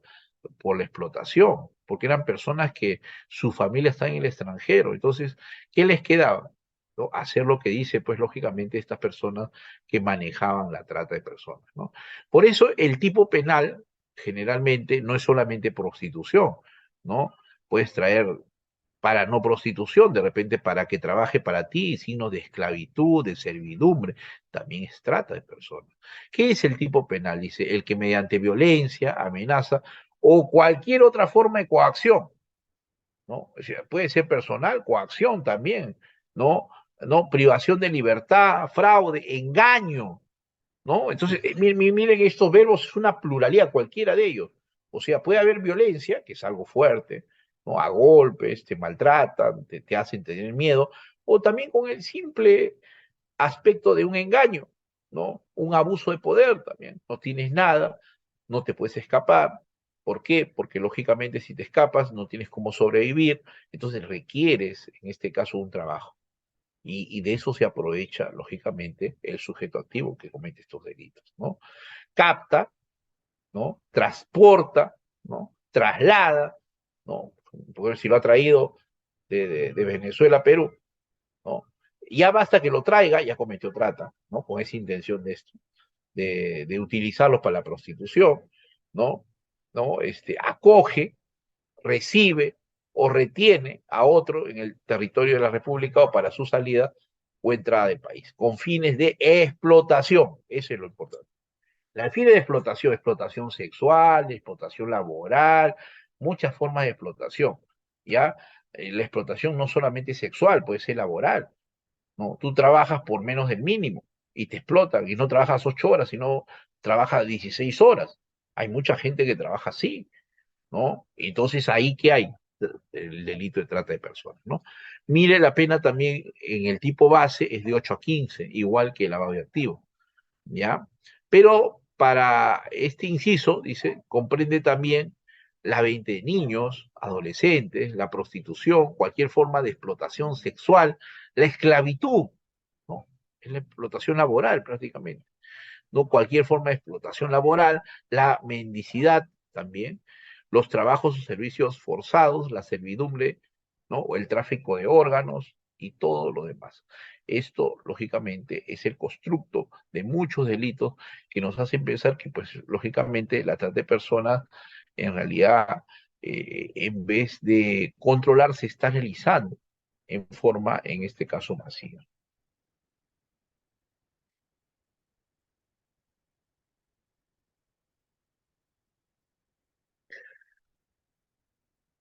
por la explotación, porque eran personas que su familia está en el extranjero. Entonces, ¿qué les quedaba? ¿No? Hacer lo que dice, pues lógicamente, estas personas que manejaban la trata de personas, ¿no? Por eso el tipo penal generalmente no es solamente prostitución, ¿no? Puedes traer para no prostitución, de repente para que trabaje para ti, signos de esclavitud, de servidumbre, también es trata de personas. ¿Qué es el tipo penal? Dice, el que mediante violencia, amenaza o cualquier otra forma de coacción, ¿no? O sea, puede ser personal, coacción también, ¿no? ¿No? Privación de libertad, fraude, engaño, ¿no? Entonces, miren estos verbos, es una pluralidad, cualquiera de ellos. O sea, puede haber violencia, que es algo fuerte, ¿no? A golpes, te maltratan, te hacen tener miedo, o también con el simple aspecto de un engaño, ¿no? Un abuso de poder también. No tienes nada, no te puedes escapar. ¿Por qué? Porque lógicamente si te escapas no tienes cómo sobrevivir, entonces requieres, en este caso, un trabajo. Y de eso se aprovecha, lógicamente, el sujeto activo que comete estos delitos, ¿no? Capta, ¿no? Transporta, ¿no? Traslada, ¿no? Porque si lo ha traído de Venezuela a Perú, ¿no? Ya basta que lo traiga, ya cometió trata, ¿no? Con esa intención de esto, de utilizarlos para la prostitución, ¿no? ¿No? Acoge, recibe o retiene a otro en el territorio de la República o para su salida o entrada del país, con fines de explotación. Eso es lo importante. La fines de explotación, explotación sexual, de explotación laboral, muchas formas de explotación, ¿ya? La explotación no solamente sexual, puede ser laboral, ¿no? Tú trabajas por menos del mínimo y te explotan y no trabajas 8 horas, sino trabajas 16 horas. Hay mucha gente que trabaja así, ¿no? Entonces, ¿ahí qué hay? El delito de trata de personas, ¿no? Mire, la pena también en el tipo base es de 8 a 15, igual que el lavado de activos, ¿ya? Pero para este inciso, dice, comprende también la venta de niños, adolescentes, la prostitución, cualquier forma de explotación sexual, la esclavitud, ¿no? Es la explotación laboral prácticamente, ¿no? Cualquier forma de explotación laboral, la mendicidad también, los trabajos o servicios forzados, la servidumbre, ¿no? O el tráfico de órganos y todo lo demás. Esto, lógicamente, es el constructo de muchos delitos que nos hacen pensar que, pues, lógicamente, la trata de personas, en realidad, en vez de controlar, se está realizando en forma, en este caso, masiva.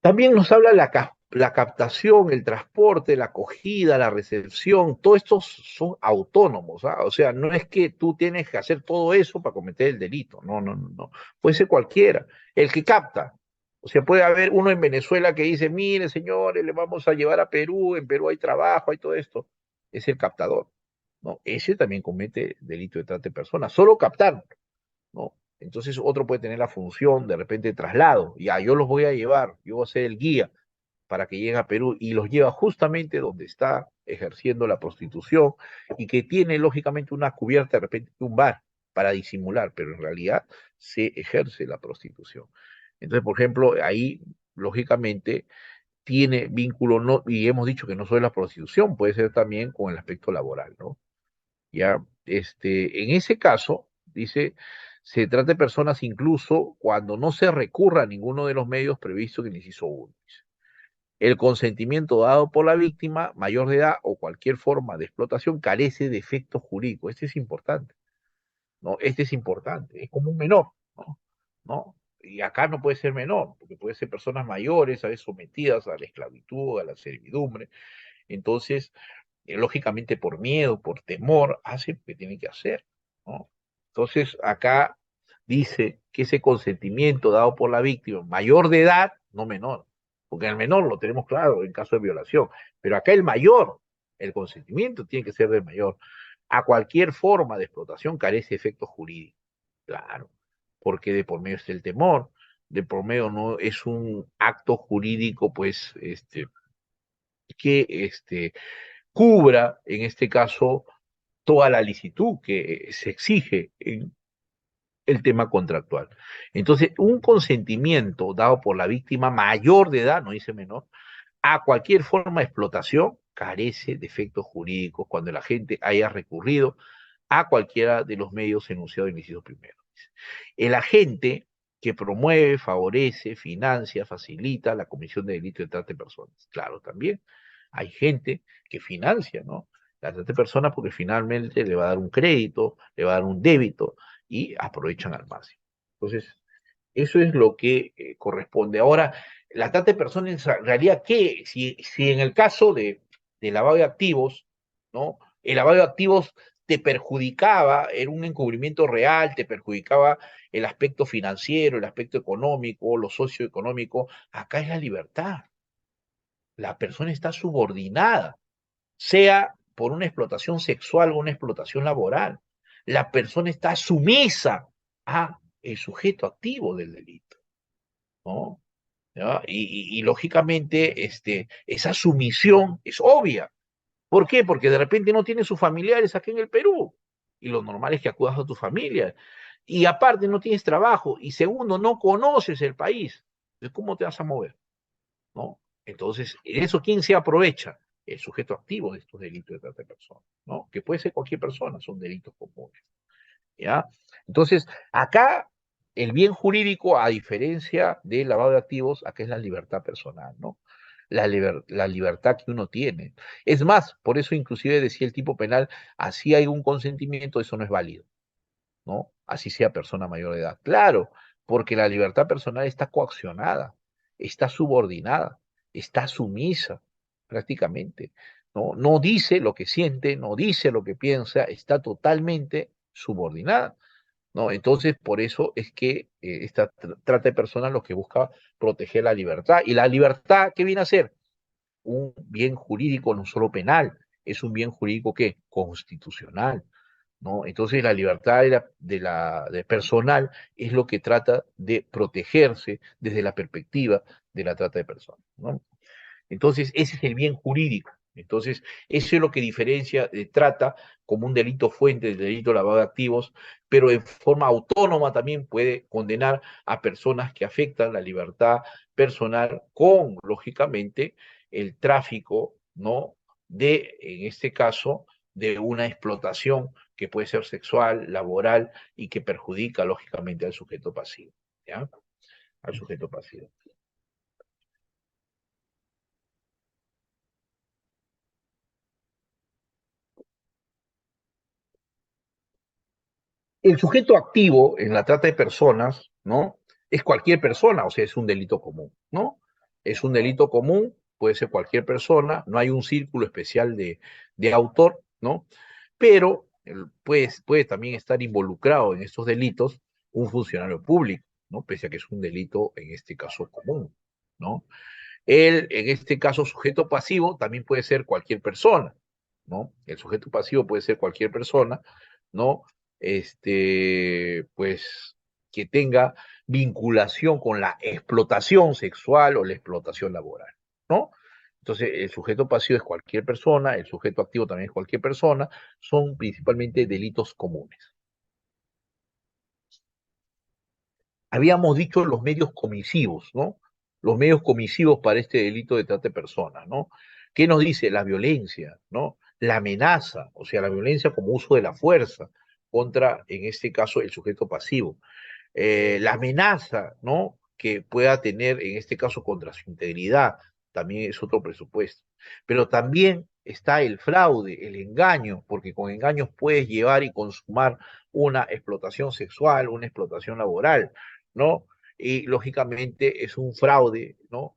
También nos habla la captación, el transporte, la acogida, la recepción, todos estos son autónomos, ¿ah? O sea, no es que tú tienes que hacer todo eso para cometer el delito, no, no, no, no. Puede ser cualquiera, el que capta. O sea, puede haber uno en Venezuela que dice, mire, señores, le vamos a llevar a Perú, en Perú hay trabajo, hay todo esto. Es el captador, ¿no? Ese también comete delito de trata de personas, solo captar, ¿no? Entonces otro puede tener la función de repente de traslado, ya yo los voy a llevar, yo voy a ser el guía para que lleguen a Perú y los lleva justamente donde está ejerciendo la prostitución y que tiene lógicamente una cubierta de repente un bar para disimular, pero en realidad se ejerce la prostitución. Entonces, por ejemplo, ahí lógicamente tiene vínculo, no, y hemos dicho que no solo la prostitución, puede ser también con el aspecto laboral, ¿no? Ya, en ese caso, dice, se trata de personas incluso cuando no se recurra a ninguno de los medios previstos en el inciso 1. El consentimiento dado por la víctima, mayor de edad o cualquier forma de explotación carece de efecto jurídico. Este es importante, ¿no? Este es importante, es como un menor, ¿no? ¿No? Y acá no puede ser menor, porque puede ser personas mayores, a veces sometidas a la esclavitud, a la servidumbre. Entonces, lógicamente por miedo, por temor, hace lo que tiene que hacer, ¿no? Entonces, acá dice que ese consentimiento dado por la víctima, mayor de edad, no menor, porque el menor lo tenemos claro en caso de violación, pero acá el mayor, el consentimiento tiene que ser del mayor, a cualquier forma de explotación carece de efecto jurídico, claro, porque de por medio está el temor, de por medio no es un acto jurídico, pues, que cubra, en este caso, toda la licitud que se exige en el tema contractual. Entonces, un consentimiento dado por la víctima mayor de edad, no dice menor, a cualquier forma de explotación carece de efectos jurídicos cuando la gente haya recurrido a cualquiera de los medios enunciados en el inciso primero. El agente que promueve, favorece, financia, facilita la comisión de delito de trata de personas. Claro, también hay gente que financia, ¿no? La trata de personas porque finalmente le va a dar un crédito, le va a dar un débito y aprovechan al máximo. Entonces, eso es lo que corresponde. Ahora, la trata de personas en realidad, ¿qué? Si en el caso de lavado de activos, ¿no? El lavado de activos te perjudicaba, era un encubrimiento real, te perjudicaba el aspecto financiero, el aspecto económico, lo socioeconómico. Acá es la libertad. La persona está subordinada, sea por una explotación sexual o una explotación laboral. La persona está sumisa a el sujeto activo del delito, ¿no? ¿Ya? Y lógicamente esa sumisión es obvia. ¿Por qué? Porque de repente no tienes sus familiares aquí en el Perú. Y lo normal es que acudas a tu familia. Y aparte no tienes trabajo. Y segundo, no conoces el país. Entonces, ¿cómo te vas a mover? ¿No? Entonces, ¿en eso quién se aprovecha? El sujeto activo de estos delitos de trata de personas, ¿no? Que puede ser cualquier persona, son delitos comunes. ¿Ya? Entonces, acá el bien jurídico, a diferencia del lavado de activos, acá es la libertad personal, ¿no? La libertad que uno tiene. Es más, por eso inclusive decía el tipo penal, así hay un consentimiento, eso no es válido, ¿no? Así sea persona mayor de edad. Claro, porque la libertad personal está coaccionada, está subordinada, está sumisa, prácticamente. ¿No? No dice lo que siente, no dice lo que piensa, está totalmente subordinada. ¿No? Entonces, por eso es que esta trata de personas lo que busca proteger la libertad. ¿Y la libertad qué viene a ser? Un bien jurídico, no solo penal, es un bien jurídico que constitucional. ¿No? Entonces la libertad de personal es lo que trata de protegerse desde la perspectiva de la trata de personas, ¿no? Entonces ese es el bien jurídico. Entonces eso es lo que diferencia de trata como un delito fuente del delito de lavado de activos, pero en forma autónoma también puede condenar a personas que afectan la libertad personal con, lógicamente, el tráfico, ¿no? En este caso, de una explotación que puede ser sexual, laboral y que perjudica lógicamente al sujeto pasivo, ¿ya? Al sujeto pasivo. El sujeto activo en la trata de personas, ¿no? Es cualquier persona, o sea, es un delito común, ¿no? Es un delito común, puede ser cualquier persona, no hay un círculo especial de autor, ¿no? Pero puede también estar involucrado en estos delitos un funcionario público, ¿no? Pese a que es un delito, en este caso, común, ¿no? Él, en este caso, sujeto pasivo, también puede ser cualquier persona, ¿no? El sujeto pasivo puede ser cualquier persona, ¿no? Pues, que tenga vinculación con la explotación sexual o la explotación laboral, ¿no? Entonces, el sujeto pasivo es cualquier persona, el sujeto activo también es cualquier persona, son principalmente delitos comunes. Habíamos dicho los medios comisivos, ¿no? Los medios comisivos para este delito de trata de personas, ¿no? ¿Qué nos dice? La violencia, ¿no? La amenaza, o sea, la violencia como uso de la fuerza contra, en este caso, el sujeto pasivo. La amenaza, ¿no? Que pueda tener, en este caso, contra su integridad, también es otro presupuesto. Pero también está el fraude, el engaño, porque con engaños puedes llevar y consumar una explotación sexual, una explotación laboral, ¿no? Y lógicamente es un fraude, ¿no?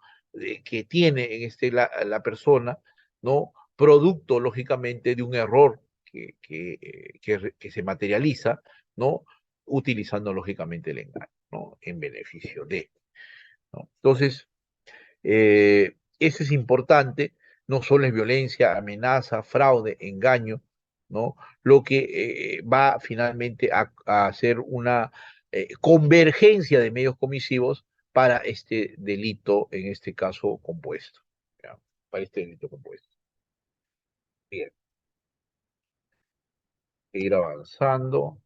Que tiene en la persona, ¿no? Producto, lógicamente, de un error que se materializa, ¿no? Utilizando, lógicamente, el engaño, ¿no? En beneficio de, ¿no? Entonces, eso es importante, no solo es violencia, amenaza, fraude, engaño, ¿no? Lo que va finalmente a hacer una convergencia de medios comisivos para este delito, en este caso compuesto, ¿ya? Para este delito compuesto. Bien, seguir avanzando.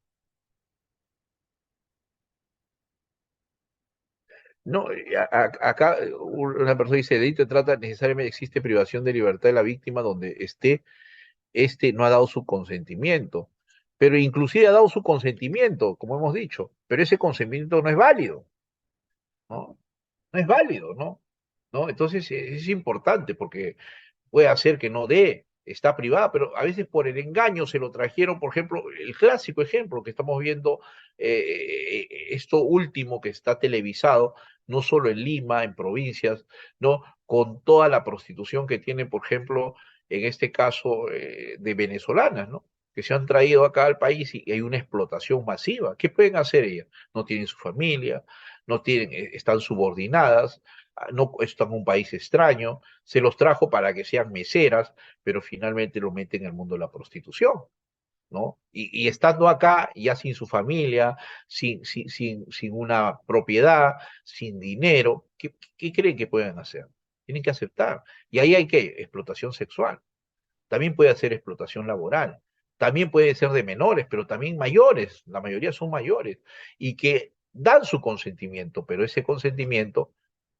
No, acá una persona dice, delito de trata necesariamente existe privación de libertad de la víctima donde este no ha dado su consentimiento, pero inclusive ha dado su consentimiento, como hemos dicho, pero ese consentimiento no es válido. ¿no? No es válido, ¿no? ¿No? Entonces es importante porque puede hacer que no dé, está privada, pero a veces por el engaño se lo trajeron, por ejemplo, el clásico ejemplo que estamos viendo, esto último que está televisado, no solo en Lima, en provincias, ¿no? Con toda la prostitución que tiene, por ejemplo, en este caso, de venezolanas, ¿no? Que se han traído acá al país y hay una explotación masiva. ¿Qué pueden hacer ellas? No tienen su familia, no tienen, están subordinadas, no están en un país extraño, se los trajo para que sean meseras, pero finalmente lo meten en el mundo de la prostitución, ¿no? Y estando acá, ya sin su familia, sin una propiedad, sin dinero, ¿qué creen que pueden hacer? Tienen que aceptar. Y ahí hay que explotación sexual. También puede ser explotación laboral. También puede ser de menores, pero también mayores. La mayoría son mayores. Y que dan su consentimiento, pero ese consentimiento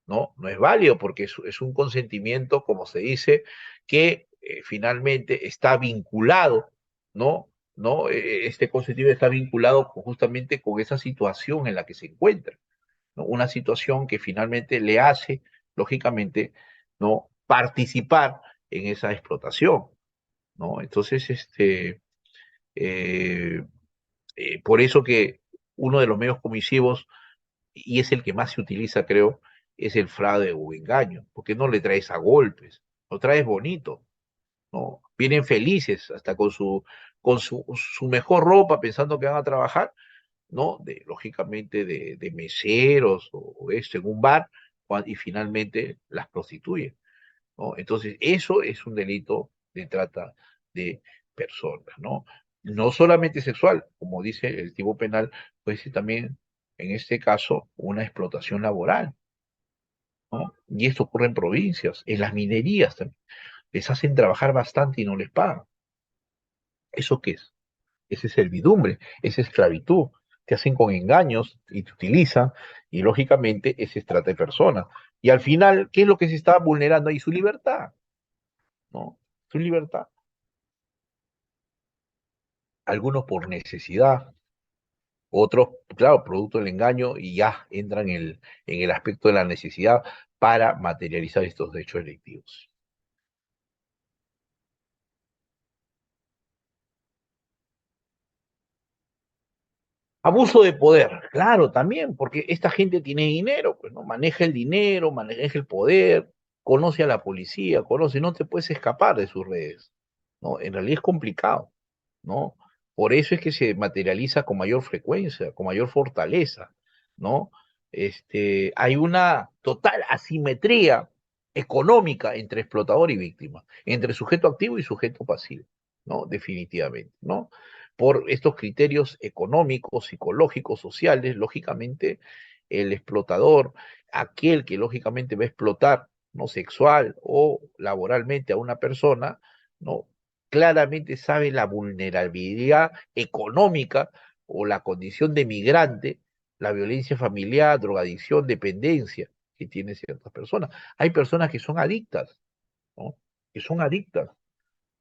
no es válido porque es un consentimiento, como se dice, que finalmente está vinculado, ¿no? ¿No? Este consentimiento está vinculado justamente con esa situación en la que se encuentra, ¿no? Una situación que finalmente le hace, lógicamente, ¿no? Participar en esa explotación, ¿no? Entonces, eh, por eso que uno de los medios comisivos y es el que más se utiliza, creo, es el fraude o engaño, porque no le traes a golpes, lo traes bonito, ¿no? Vienen felices, hasta con su mejor ropa, pensando que van a trabajar, ¿no? Lógicamente de meseros o esto en un bar, y finalmente las prostituyen, ¿no? Entonces, eso es un delito de trata de personas, ¿no? No solamente sexual, como dice el tipo penal, puede ser también, en este caso, una explotación laboral, ¿no? Y esto ocurre en provincias, en las minerías también. Les hacen trabajar bastante y no les pagan. ¿Eso qué es? Esa es servidumbre, esa es esclavitud. Te hacen con engaños y te utilizan, y lógicamente ese es trata de personas. Y al final, ¿qué es lo que se está vulnerando ahí? Su libertad, ¿no? Su libertad. Algunos por necesidad, otros, claro, producto del engaño y ya entran en el aspecto de la necesidad para materializar estos hechos delictivos. Abuso de poder, claro, también, porque esta gente tiene dinero, pues no maneja el dinero, maneja el poder, conoce a la policía, conoce, no te puedes escapar de sus redes, ¿no? En realidad es complicado, ¿no? Por eso es que se materializa con mayor frecuencia, con mayor fortaleza, ¿no? Hay una total asimetría económica entre explotador y víctima, entre sujeto activo y sujeto pasivo, ¿no? Definitivamente, ¿no? Por estos criterios económicos, psicológicos, sociales, lógicamente el explotador, aquel que lógicamente va a explotar, no sexual o laboralmente a una persona, no claramente sabe la vulnerabilidad económica o la condición de migrante, la violencia familiar, drogadicción, dependencia que tienen ciertas personas. Hay personas que son adictas, ¿no? Que son adictas,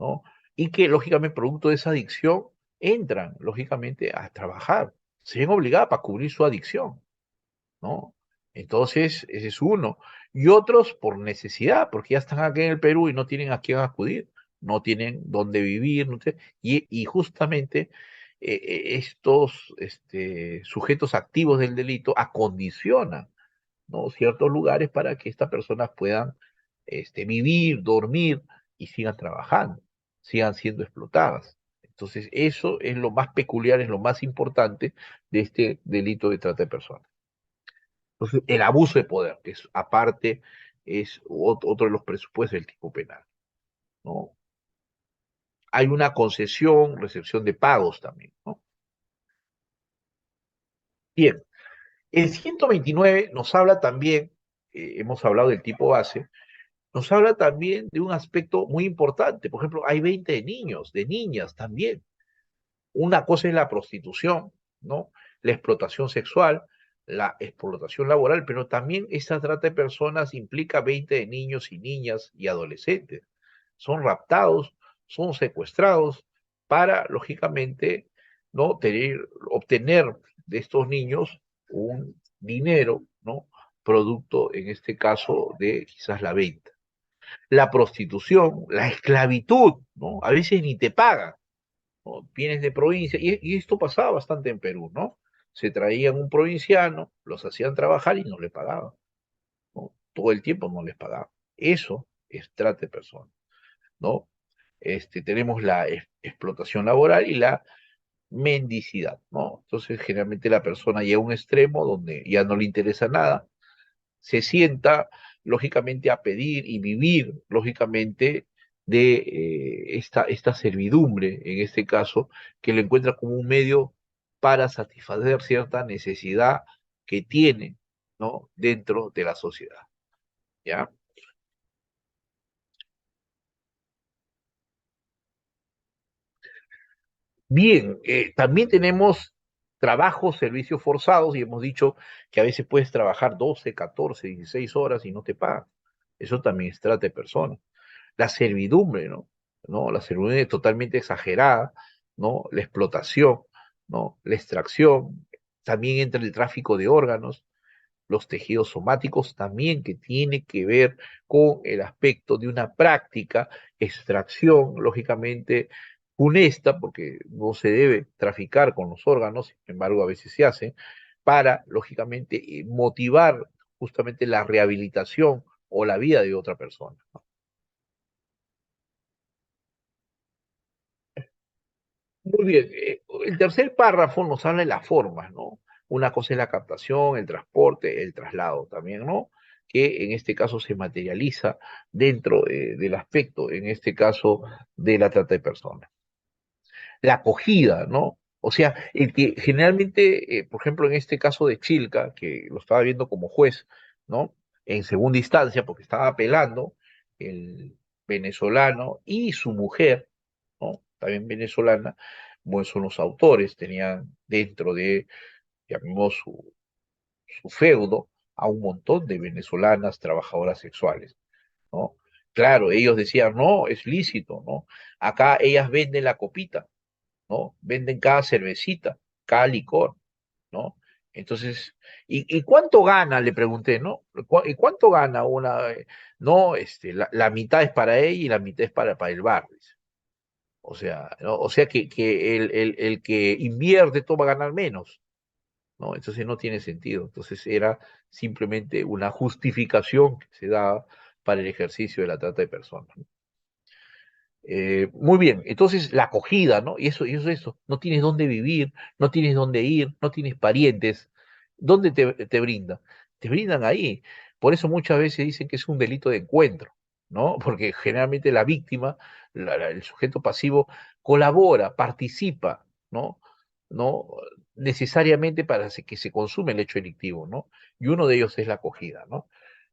¿no? Y que, lógicamente, producto de esa adicción, entran, lógicamente, a trabajar. Se ven obligadas para cubrir su adicción, ¿no? Entonces, ese es uno. Y otros por necesidad, porque ya están aquí en el Perú y no tienen a quién acudir, no tienen dónde vivir, y justamente estos sujetos activos del delito acondicionan, ¿no? Ciertos lugares para que estas personas puedan vivir, dormir y sigan trabajando, sigan siendo explotadas. Entonces, eso es lo más peculiar, es lo más importante de este delito de trata de personas. Entonces, el abuso de poder, que es aparte, es otro de los presupuestos del tipo penal, ¿no? Hay una concesión, recepción de pagos también, ¿no? Bien, el 129 nos habla también, hemos hablado del tipo base, nos habla también de un aspecto muy importante. Por ejemplo, hay 20 de niños, de niñas también. Una cosa es la prostitución, ¿no? La explotación sexual, la explotación laboral, pero también esta trata de personas implica 20 de niños y niñas y adolescentes. Son raptados, son secuestrados para, lógicamente, ¿no? Obtener de estos niños un dinero, ¿no? producto, en este caso, de quizás la venta. La prostitución, la esclavitud, ¿no? A veces ni te pagan, ¿no? Vienes de provincia, y esto pasaba bastante en Perú, ¿no? Se traían un provinciano, los hacían trabajar y no le pagaban, ¿no? Todo el tiempo no les pagaban. Eso es trata de personas, ¿no? Tenemos la explotación laboral y la mendicidad, ¿no? Entonces, generalmente la persona llega a un extremo donde ya no le interesa nada, se sienta, lógicamente, a pedir y vivir, lógicamente, de esta servidumbre, en este caso, que lo encuentra como un medio para satisfacer cierta necesidad que tiene, ¿no? Dentro de la sociedad, ¿ya? Bien, también tenemos trabajos, servicios forzados, y hemos dicho que a veces puedes trabajar 12, 14, 16 horas y no te pagan. Eso también es trata de personas. La servidumbre, ¿no? ¿No? La servidumbre es totalmente exagerada, ¿no? La explotación, ¿no? La extracción, también entra el tráfico de órganos, los tejidos somáticos también, que tiene que ver con el aspecto de una práctica, extracción, lógicamente funesta, porque no se debe traficar con los órganos, sin embargo a veces se hace, para, lógicamente, motivar justamente la rehabilitación o la vida de otra persona. Muy bien, el tercer párrafo nos habla de las formas, ¿no? Una cosa es la captación, el transporte, el traslado también, ¿no? Que en este caso se materializa dentro del aspecto, en este caso, de la trata de personas. La acogida, ¿no? O sea, el que generalmente, por ejemplo, en este caso de Chilca, que lo estaba viendo como juez, ¿no? En segunda instancia, porque estaba apelando, el venezolano y su mujer, ¿no? También venezolana, bueno, son los autores, tenían dentro de, llamemos su feudo, a un montón de venezolanas trabajadoras sexuales, ¿no? Claro, ellos decían, no, es lícito, ¿no? Acá ellas venden la copita, ¿no? Venden cada cervecita, cada licor, ¿no? Entonces, ¿y cuánto gana? Le pregunté, ¿no? ¿Y cuánto gana una? No, la mitad es para ella y la mitad es para el bar, dice. O sea, ¿no? O sea que el que invierte todo va a ganar menos, ¿no? Entonces no tiene sentido. Entonces era simplemente una justificación que se daba para el ejercicio de la trata de personas, ¿no? Muy bien, entonces la acogida, ¿no? Y eso, no tienes dónde vivir, no tienes dónde ir, no tienes parientes. ¿Dónde te brinda? Te brindan ahí. Por eso muchas veces dicen que es un delito de encuentro, ¿no? Porque generalmente la víctima, el sujeto pasivo, colabora, participa, ¿no? ¿No? Necesariamente para que se consume el hecho delictivo, ¿no? Y uno de ellos es la acogida, ¿no?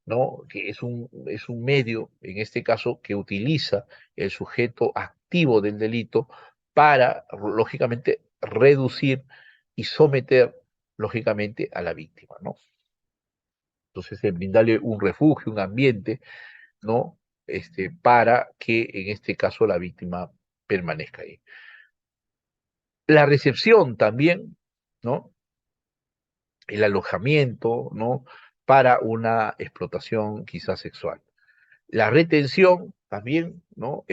¿No? Que es un medio, en este caso, que utiliza el sujeto activo del delito para, lógicamente, reducir y someter, lógicamente, a la víctima, ¿no? Entonces, brindarle un refugio, un ambiente, ¿no? Para que, en este caso, la víctima permanezca ahí. La recepción también, ¿no? El alojamiento, ¿no? Para una explotación quizás sexual. La retención también, ¿no?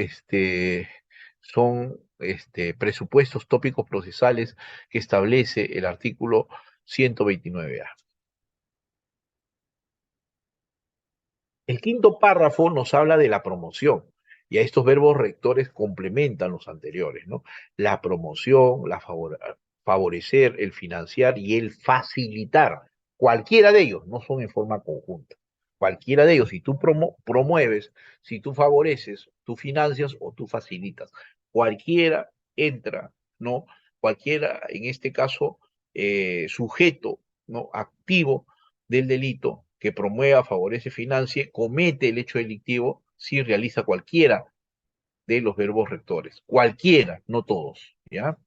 Son presupuestos tópicos procesales que establece el artículo 129A. El quinto párrafo nos habla de la promoción, y a estos verbos rectores complementan los anteriores, ¿no? La promoción, favorecer, el financiar y el facilitar. Cualquiera de ellos, no son en forma conjunta. Cualquiera de ellos, si tú promueves, si tú favoreces, tú financias o tú facilitas. Cualquiera entra, ¿no? Cualquiera, en este caso, sujeto, ¿no? Activo del delito que promueva, favorece, financie, comete el hecho delictivo si realiza cualquiera de los verbos rectores. Cualquiera, no todos, ¿ya?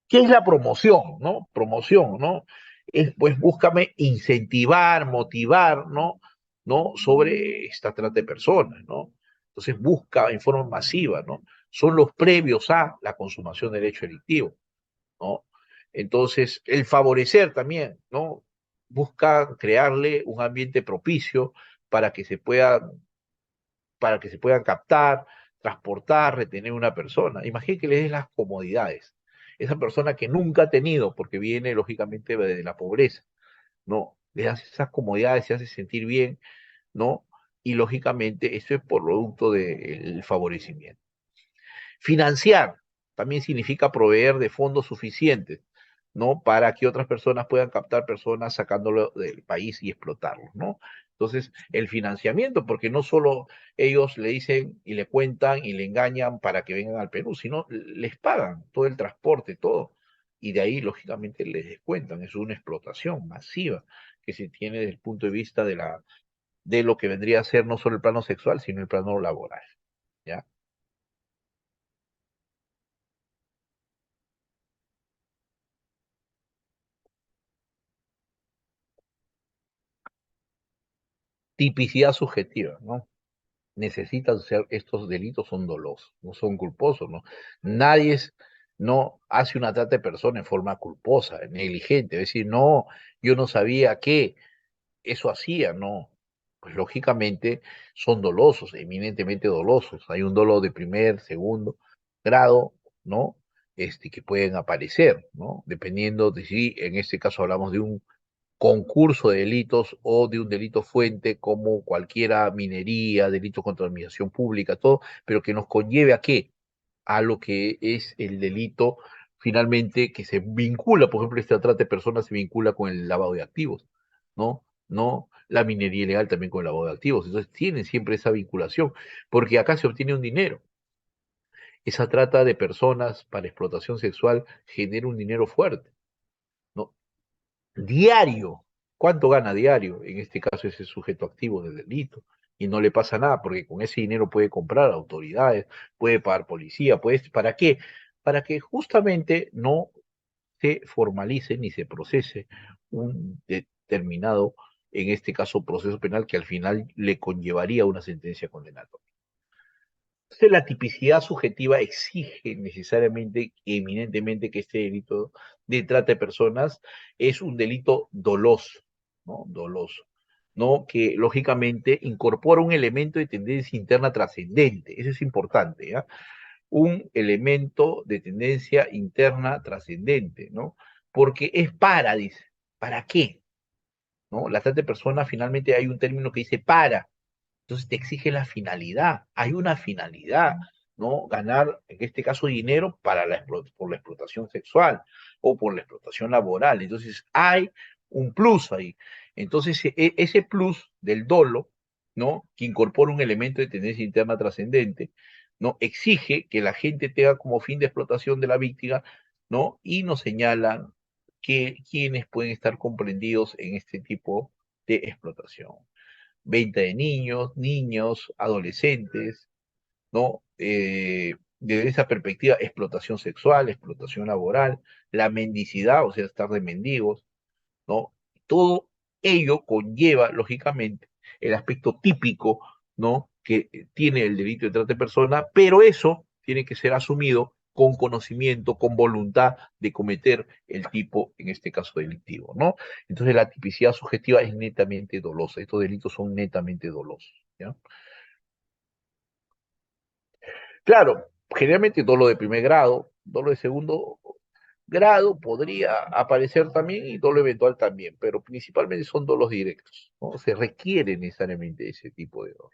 ¿Qué es la promoción, no? Promoción, ¿no? Es, pues, búscame incentivar, motivar, ¿no? ¿No? Sobre esta trata de personas, ¿no? Entonces busca en forma masiva, ¿no? Son los previos a la consumación del hecho delictivo, ¿no? Entonces, el favorecer también, ¿no? busca crearle un ambiente propicio para que se pueda, para que se puedan captar, transportar, retener una persona. Imagínate que le des las comodidades. Esa persona que nunca ha tenido, porque viene lógicamente de la pobreza, ¿no? Le das esas comodidades, se hace sentir bien, ¿no? Y lógicamente eso es por producto del favorecimiento. Financiar también significa proveer de fondos suficientes, ¿no? Para que otras personas puedan captar personas sacándolo del país y explotarlos, ¿no? Entonces, el financiamiento, porque no solo ellos le dicen y le cuentan y le engañan para que vengan al Perú, sino les pagan todo el transporte, todo. Y de ahí, lógicamente, les descuentan. Es una explotación masiva que se tiene desde el punto de vista de lo que vendría a ser no solo el plano sexual, sino el plano laboral, ¿ya? Tipicidad subjetiva, ¿no? Necesitan ser, estos delitos son dolosos, no son culposos, ¿no? Nadie no hace una trata de persona en forma culposa, negligente, es decir, no, yo no sabía que eso hacía, no. Pues lógicamente son dolosos, eminentemente dolosos. Hay un dolo de primer, segundo grado, ¿no? Que pueden aparecer, ¿no? Dependiendo de si en este caso hablamos de un concurso de delitos o de un delito fuente como cualquiera minería, delito contra la administración pública, todo, pero que nos conlleve a qué? A lo que es el delito finalmente que se vincula, por ejemplo, esta trata de personas se vincula con el lavado de activos, ¿no? No, la minería ilegal también con el lavado de activos. Entonces tienen siempre esa vinculación, porque acá se obtiene un dinero. Esa trata de personas para explotación sexual genera un dinero fuerte, ¿no? Diario. ¿Cuánto gana diario? En este caso ese sujeto activo de delito. Y no le pasa nada, porque con ese dinero puede comprar autoridades, puede pagar policía, puede, ¿para qué? Para que justamente no se formalice ni se procese un determinado, en este caso, proceso penal que al final le conllevaría una sentencia condenatoria. Entonces, la tipicidad subjetiva exige necesariamente, eminentemente, que este delito de trata de personas es un delito doloso, ¿no? Doloso, ¿no? Que lógicamente incorpora un elemento de tendencia interna trascendente. Eso es importante, ¿ya? Un elemento de tendencia interna trascendente, ¿no? Porque es para, dice, ¿para qué? ¿No? La trata de personas, finalmente hay un término que dice para. Entonces te exige la finalidad. Hay una finalidad, ¿no? Ganar, en este caso, dinero para por la explotación sexual o por la explotación laboral. Entonces hay un plus ahí. Entonces ese plus del dolo, ¿no? Que incorpora un elemento de tendencia interna trascendente, ¿no? Exige que la gente tenga como fin de explotación de la víctima, ¿no? Y nos señalan que quienes pueden estar comprendidos en este tipo de explotación. Venta de niños, niños, adolescentes, ¿no? Desde esa perspectiva, explotación sexual, explotación laboral, la mendicidad, o sea, estar de mendigos, ¿no? Todo ello conlleva, lógicamente, el aspecto típico, ¿no? Que tiene el delito de trata de persona, pero eso tiene que ser asumido con conocimiento, con voluntad de cometer el tipo, en este caso, delictivo, ¿no? Entonces la tipicidad subjetiva es netamente dolosa, estos delitos son netamente dolosos, ¿ya? Claro, generalmente dolo de primer grado, dolo de segundo grado podría aparecer también y dolo eventual también, pero principalmente son dolos directos, ¿no? Se requiere necesariamente ese tipo de dolo.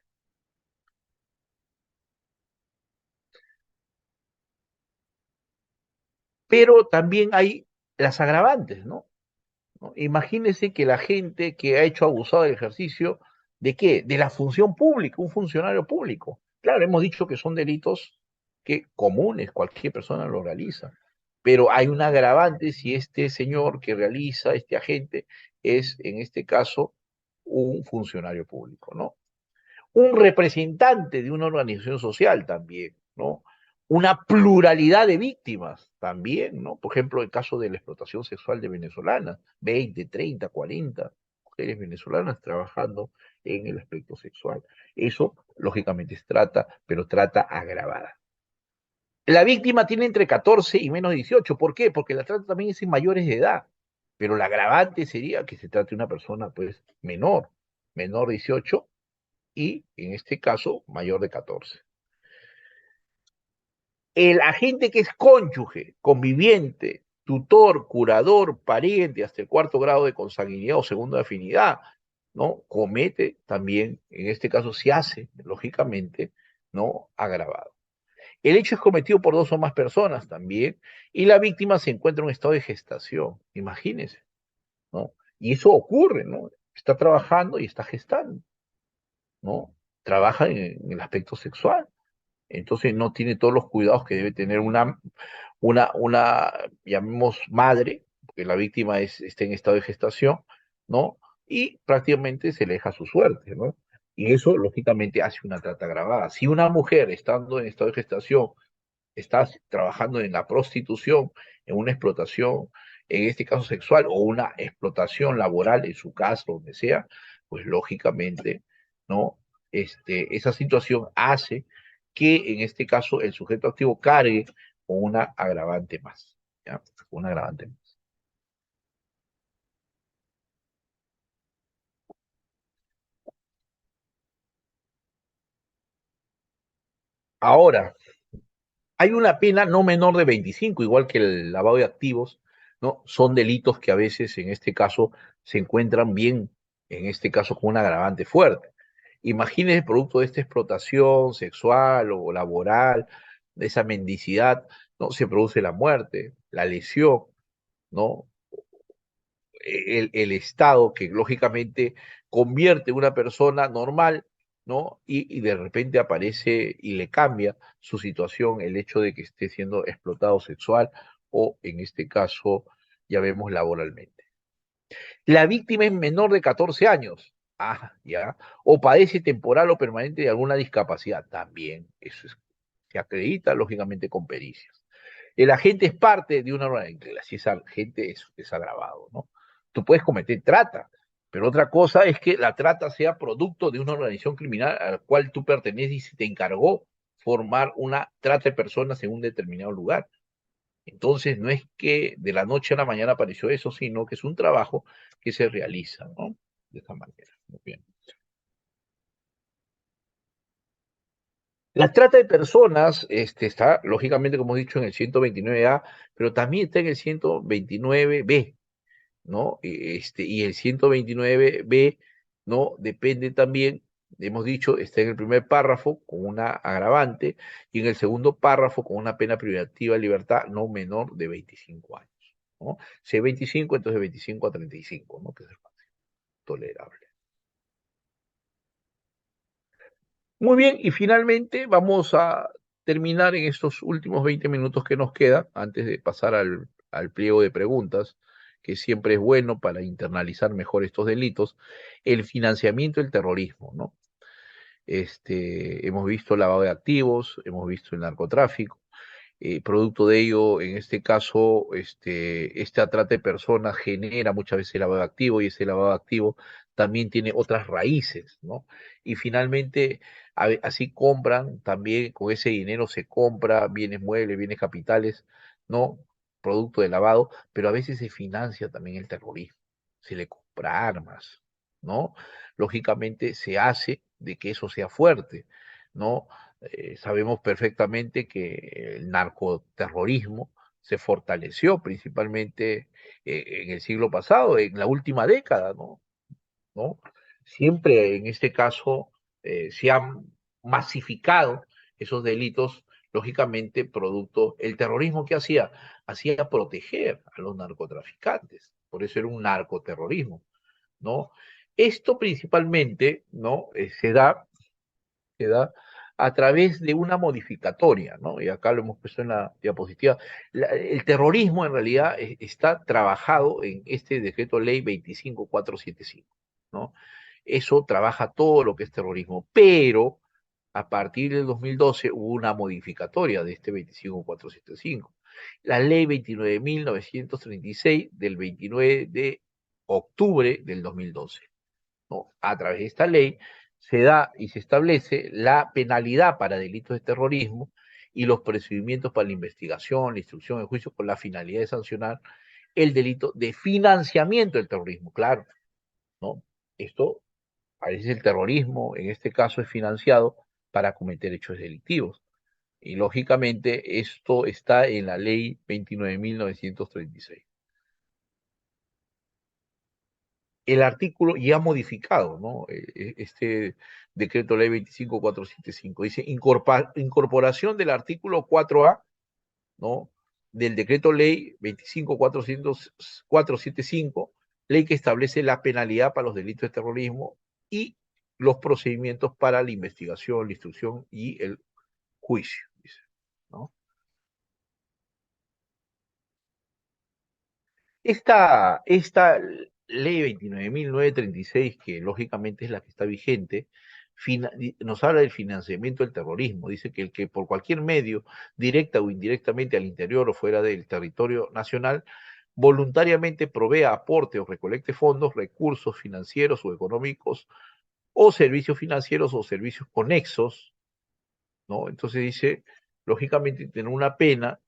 Pero también hay las agravantes, ¿no? ¿No? Imagínense que la gente que ha hecho abusado del ejercicio, ¿de qué? De la función pública, un funcionario público. Claro, hemos dicho que son delitos que comunes, cualquier persona lo realiza, pero hay un agravante si este señor que realiza, este agente, es en este caso un funcionario público, ¿no? Un representante de una organización social también, ¿no? Una pluralidad de víctimas también, ¿no? Por ejemplo, el caso de la explotación sexual de venezolanas, 20, 30, 40 mujeres venezolanas trabajando en el aspecto sexual. Eso, lógicamente, es trata, pero trata agravada. La víctima tiene entre 14 y menos de 18. ¿Por qué? Porque la trata también es en mayores de edad. pero la agravante sería que se trate de una persona pues menor de 18 y en este caso mayor de 14. El agente que es cónyuge, conviviente, tutor, curador, pariente, hasta el cuarto grado de consanguinidad o segundo de afinidad, ¿no? Comete también, en este caso se hace, lógicamente, ¿no? Agravado. El hecho es cometido por dos o más personas también, y la víctima se encuentra en un estado de gestación, imagínense, ¿no? Y eso ocurre, ¿no? Está trabajando y está gestando, ¿no? Trabaja en el aspecto sexual, entonces no tiene todos los cuidados que debe tener una, llamemos madre, porque la víctima está en estado de gestación, ¿no? Y prácticamente se le deja su suerte, ¿no? Y eso, lógicamente, hace una trata agravada. Si una mujer, estando en estado de gestación, está trabajando en la prostitución, en una explotación, en este caso sexual, o una explotación laboral en su caso, donde sea, pues lógicamente, ¿no? Esa situación hace que en este caso el sujeto activo cargue con una agravante más, ¿ya? Una agravante más. Ahora, hay una pena no menor de 25, igual que el lavado de activos, ¿no? Son delitos que a veces, en este caso, se encuentran bien, en este caso, con un agravante fuerte. Imagínese, producto de esta explotación sexual o laboral, de esa mendicidad, ¿no? Se produce la muerte, la lesión, ¿no? El Estado, que lógicamente convierte a una persona normal, ¿no? Y de repente aparece y le cambia su situación el hecho de que esté siendo explotado sexual o, en este caso, ya vemos laboralmente. La víctima es menor de 14 años. Ah, ya. O padece temporal o permanente de alguna discapacidad. También. Se acredita, lógicamente, con pericias. El agente es parte de una organización, si es agente es agravado, ¿no? Tú puedes cometer trata, pero otra cosa es que la trata sea producto de una organización criminal a la cual tú perteneces y se te encargó formar una trata de personas en un determinado lugar. Entonces, no es que de la noche a la mañana apareció eso, sino que es un trabajo que se realiza, ¿no? De esta manera. Muy bien. La trata de personas está, lógicamente, como he dicho, en el 129A, pero también está en el 129B, ¿no? Y el 129B, ¿no? Depende también, hemos dicho, está en el primer párrafo con una agravante y en el segundo párrafo con una pena privativa de libertad no menor de 25 años, ¿no? Si es 25, entonces 25 a 35, ¿no? Que es el máximo tolerable. Muy bien, y finalmente vamos a terminar en estos últimos 20 minutos que nos quedan, antes de pasar al pliego de preguntas, que siempre es bueno para internalizar mejor estos delitos, el financiamiento del terrorismo, ¿no? Hemos visto lavado de activos, hemos visto el narcotráfico, producto de ello, en este caso, esta trata de personas genera muchas veces lavado de activo y ese lavado de activo también tiene otras raíces, ¿no? Y finalmente, así compran, también con ese dinero se compra bienes muebles, bienes capitales, ¿no? Producto de lavado, pero a veces se financia también el terrorismo, se le compra armas, ¿no? Lógicamente se hace de que eso sea fuerte, ¿no? Sabemos perfectamente que el narcoterrorismo se fortaleció principalmente en el siglo pasado, en la última década, ¿no? ¿No? Siempre en este caso se han masificado esos delitos, lógicamente, producto, el terrorismo que hacía, hacía proteger a los narcotraficantes, por eso era un narcoterrorismo, ¿no? Esto principalmente, ¿no? Se da a través de una modificatoria, ¿no? Y acá lo hemos puesto en la diapositiva. El terrorismo en realidad está trabajado en este decreto ley 25475, ¿no? Eso trabaja todo lo que es terrorismo, pero a partir del 2012 hubo una modificatoria de este 25475. La ley 29.936 del 29 de octubre del 2012, ¿no? A través de esta ley se da y se establece la penalidad para delitos de terrorismo y los procedimientos para la investigación, la instrucción, el juicio con la finalidad de sancionar el delito de financiamiento del terrorismo, claro, ¿no? Esto parece el terrorismo, en este caso es financiado para cometer hechos delictivos. Y lógicamente esto está en la ley 29.936. El artículo ya modificado, ¿no? Este decreto ley 25475 dice incorporación del artículo 4A, ¿no? Del decreto ley 25475, ley que establece la penalidad para los delitos de terrorismo y los procedimientos para la investigación, la instrucción y el juicio, dice, ¿no? Esta ley 29.936, que lógicamente es la que está vigente, nos habla del financiamiento del terrorismo. Dice que el que por cualquier medio, directa o indirectamente al interior o fuera del territorio nacional, voluntariamente provea, aporte o recolecte fondos, recursos financieros o económicos, o servicios financieros o servicios conexos, ¿no? Entonces dice, lógicamente, tener una pena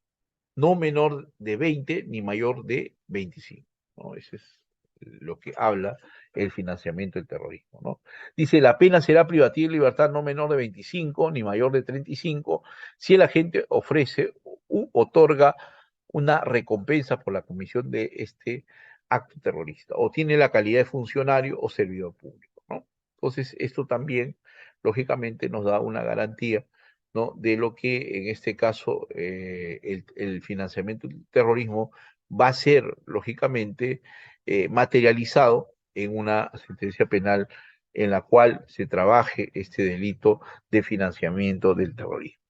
no menor de 20 ni mayor de 25, ¿no? Ese es lo que habla el financiamiento del terrorismo, ¿no? Dice, la pena será privativa de libertad no menor de 25 ni mayor de 35 si el agente ofrece u otorga una recompensa por la comisión de este acto terrorista o tiene la calidad de funcionario o servidor público, ¿no? Entonces, esto también, lógicamente, nos da una garantía, ¿no? De lo que en este caso el financiamiento del terrorismo va a ser, lógicamente, materializado en una sentencia penal en la cual se trabaje este delito de financiamiento del terrorismo.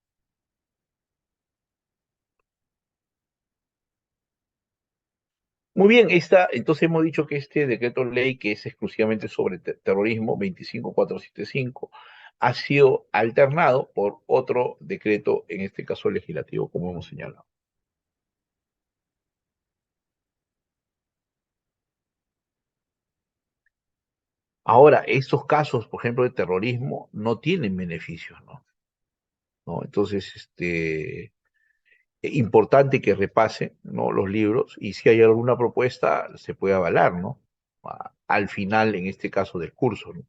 Muy bien, entonces hemos dicho que este decreto ley, que es exclusivamente sobre terrorismo, 25475, ha sido alternado por otro decreto, en este caso legislativo, como hemos señalado. Ahora, estos casos, por ejemplo, de terrorismo, no tienen beneficios, ¿no? ¿No? Entonces, importante que repase, ¿no? Los libros y si hay alguna propuesta, se puede avalar, ¿no? Al final, en este caso, del curso, ¿no?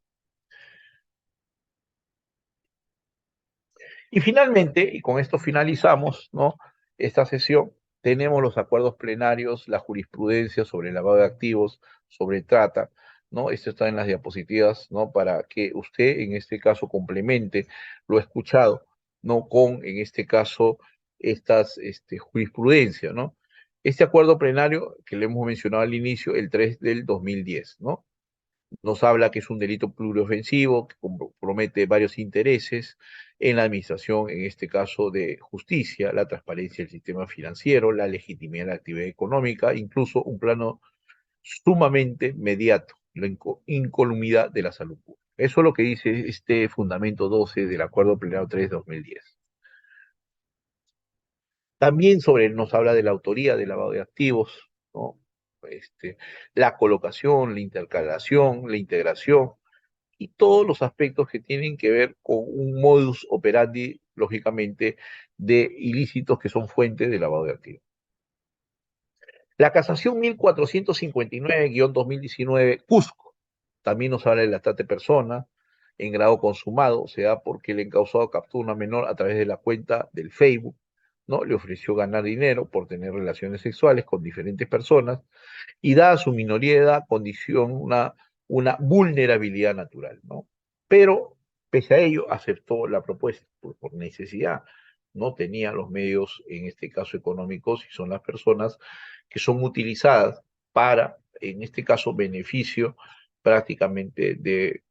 Y finalmente, y con esto finalizamos, ¿no? Esta sesión, tenemos los acuerdos plenarios, la jurisprudencia sobre el lavado de activos, sobre trata, ¿no? Esto está en las diapositivas, ¿no? Para que usted, en este caso, complemente lo escuchado, ¿no? Con, en este caso, estas jurisprudencia, ¿no? Este acuerdo plenario que le hemos mencionado al inicio, el 3 del 2010, ¿no? Nos habla que es un delito pluriofensivo, que compromete varios intereses en la administración, en este caso de justicia, la transparencia del sistema financiero, la legitimidad de la actividad económica, incluso un plano sumamente mediato, la incolumidad de la salud pública. Eso es lo que dice este fundamento 12 del Acuerdo Plenario 3 de 2010. También nos habla de la autoría del lavado de activos, ¿no? La colocación, la intercalación, la integración, y todos los aspectos que tienen que ver con un modus operandi, lógicamente, de ilícitos que son fuentes de lavado de activos. La casación 1459-2019, Cusco, también nos habla de la trata de persona en grado consumado, o sea, porque el encausado captura a una menor a través de la cuenta del Facebook, ¿no? Le ofreció ganar dinero por tener relaciones sexuales con diferentes personas y dada su minoría de edad, condiciona una vulnerabilidad natural, ¿no? Pero, pese a ello, aceptó la propuesta por necesidad. No tenía los medios, en este caso económicos, y son las personas que son utilizadas para, en este caso, beneficio prácticamente de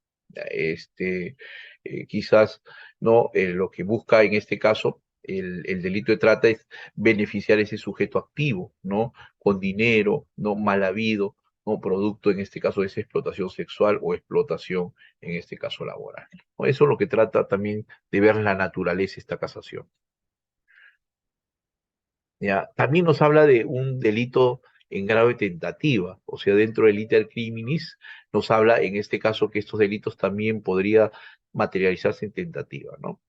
quizás no lo que busca en este caso el delito de trata es beneficiar a ese sujeto activo, ¿no? Con dinero, no mal habido, no producto en este caso de esa explotación sexual o explotación en este caso laboral, ¿no? Eso es lo que trata también de ver la naturaleza de esta casación. ¿Ya? También nos habla de un delito en grado de tentativa, o sea, dentro del iter criminis nos habla en este caso que estos delitos también podría materializarse en tentativa, ¿no?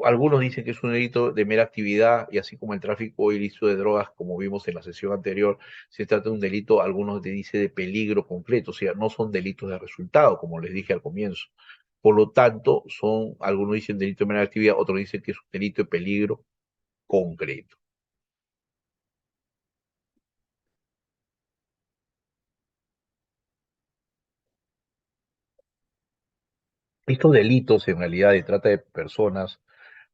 Algunos dicen que es un delito de mera actividad y así como el tráfico ilícito de drogas, como vimos en la sesión anterior, se trata de un delito, algunos te dicen de peligro concreto, o sea, no son delitos de resultado, como les dije al comienzo. Por lo tanto, algunos dicen delito de mera actividad, otros dicen que es un delito de peligro concreto. Estos delitos en realidad de trata de personas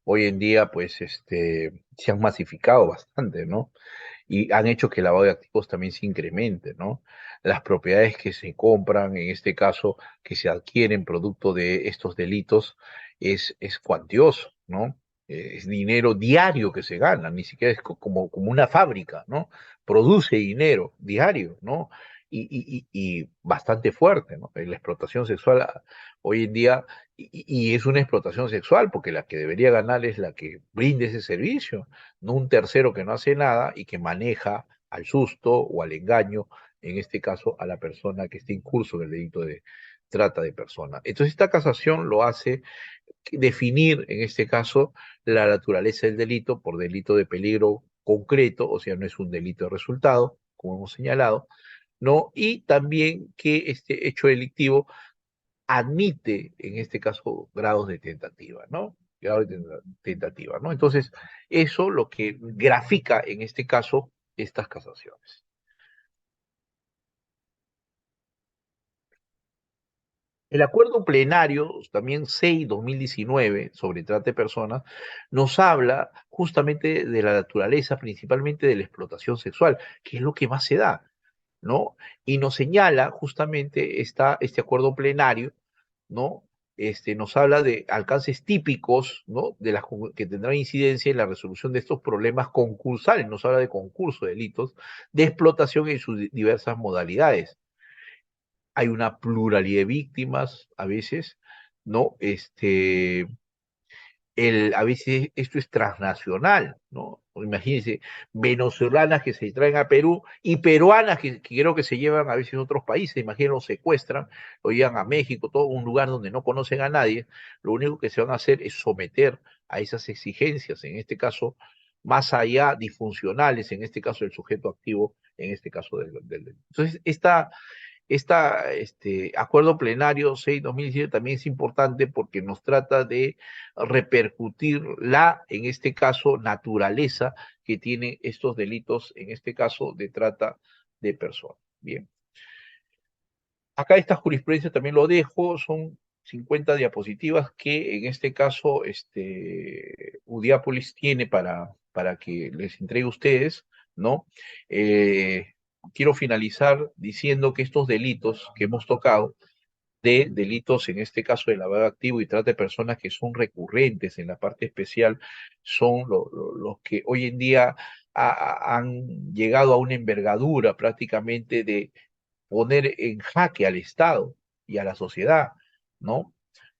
hoy en día pues se han masificado bastante, ¿no? Y han hecho que el lavado de activos también se incremente, ¿no? Las propiedades que se compran, en este caso, que se adquieren producto de estos delitos, es cuantioso, ¿no? Es dinero diario que se gana, ni siquiera es como una fábrica, ¿no? Produce dinero diario, ¿no? Y bastante fuerte, ¿no? La explotación sexual hoy en día, y es una explotación sexual, porque la que debería ganar es la que brinde ese servicio, no un tercero que no hace nada y que maneja al susto o al engaño, en este caso a la persona que está incurso en el delito de trata de personas. Entonces esta casación lo hace definir, en este caso, la naturaleza del delito por delito de peligro concreto, o sea, no es un delito de resultado, como hemos señalado, ¿no? Y también que este hecho delictivo admite, en este caso, grados de tentativa, ¿no? Grados de tentativa, ¿no? Entonces, eso lo que grafica, en este caso, estas casaciones. El acuerdo plenario, también 6/2019, sobre trata de personas, nos habla justamente de la naturaleza, principalmente de la explotación sexual, que es lo que más se da, ¿no? Y nos señala justamente este acuerdo plenario, ¿no? Nos habla de alcances típicos, ¿no? Que tendrán incidencia en la resolución de estos problemas concursales, nos habla de concurso de delitos, de explotación en sus diversas modalidades. Hay una pluralidad de víctimas a veces, ¿no? A veces esto es transnacional, ¿no? Imagínense, venezolanas que se traen a Perú y peruanas que creo que se llevan a veces a otros países, imagínense, lo secuestran, lo llevan a México, todo un lugar donde no conocen a nadie, lo único que se van a hacer es someter a esas exigencias, en este caso, más allá disfuncionales, en este caso del sujeto activo, en este caso Entonces, este acuerdo plenario 6/2017 también es importante porque nos trata de repercutir en este caso, naturaleza que tienen estos delitos, en este caso, de trata de personas. Bien. Acá esta jurisprudencia también lo dejo, son 50 diapositivas que en este caso Udiápolis tiene para que les entregue a ustedes, ¿no? Eh, Quiero finalizar diciendo que estos delitos que hemos tocado, de delitos, en este caso de lavado activo y trata de personas que son recurrentes en la parte especial, son los que hoy en día han llegado a una envergadura prácticamente de poner en jaque al Estado y a la sociedad, ¿no?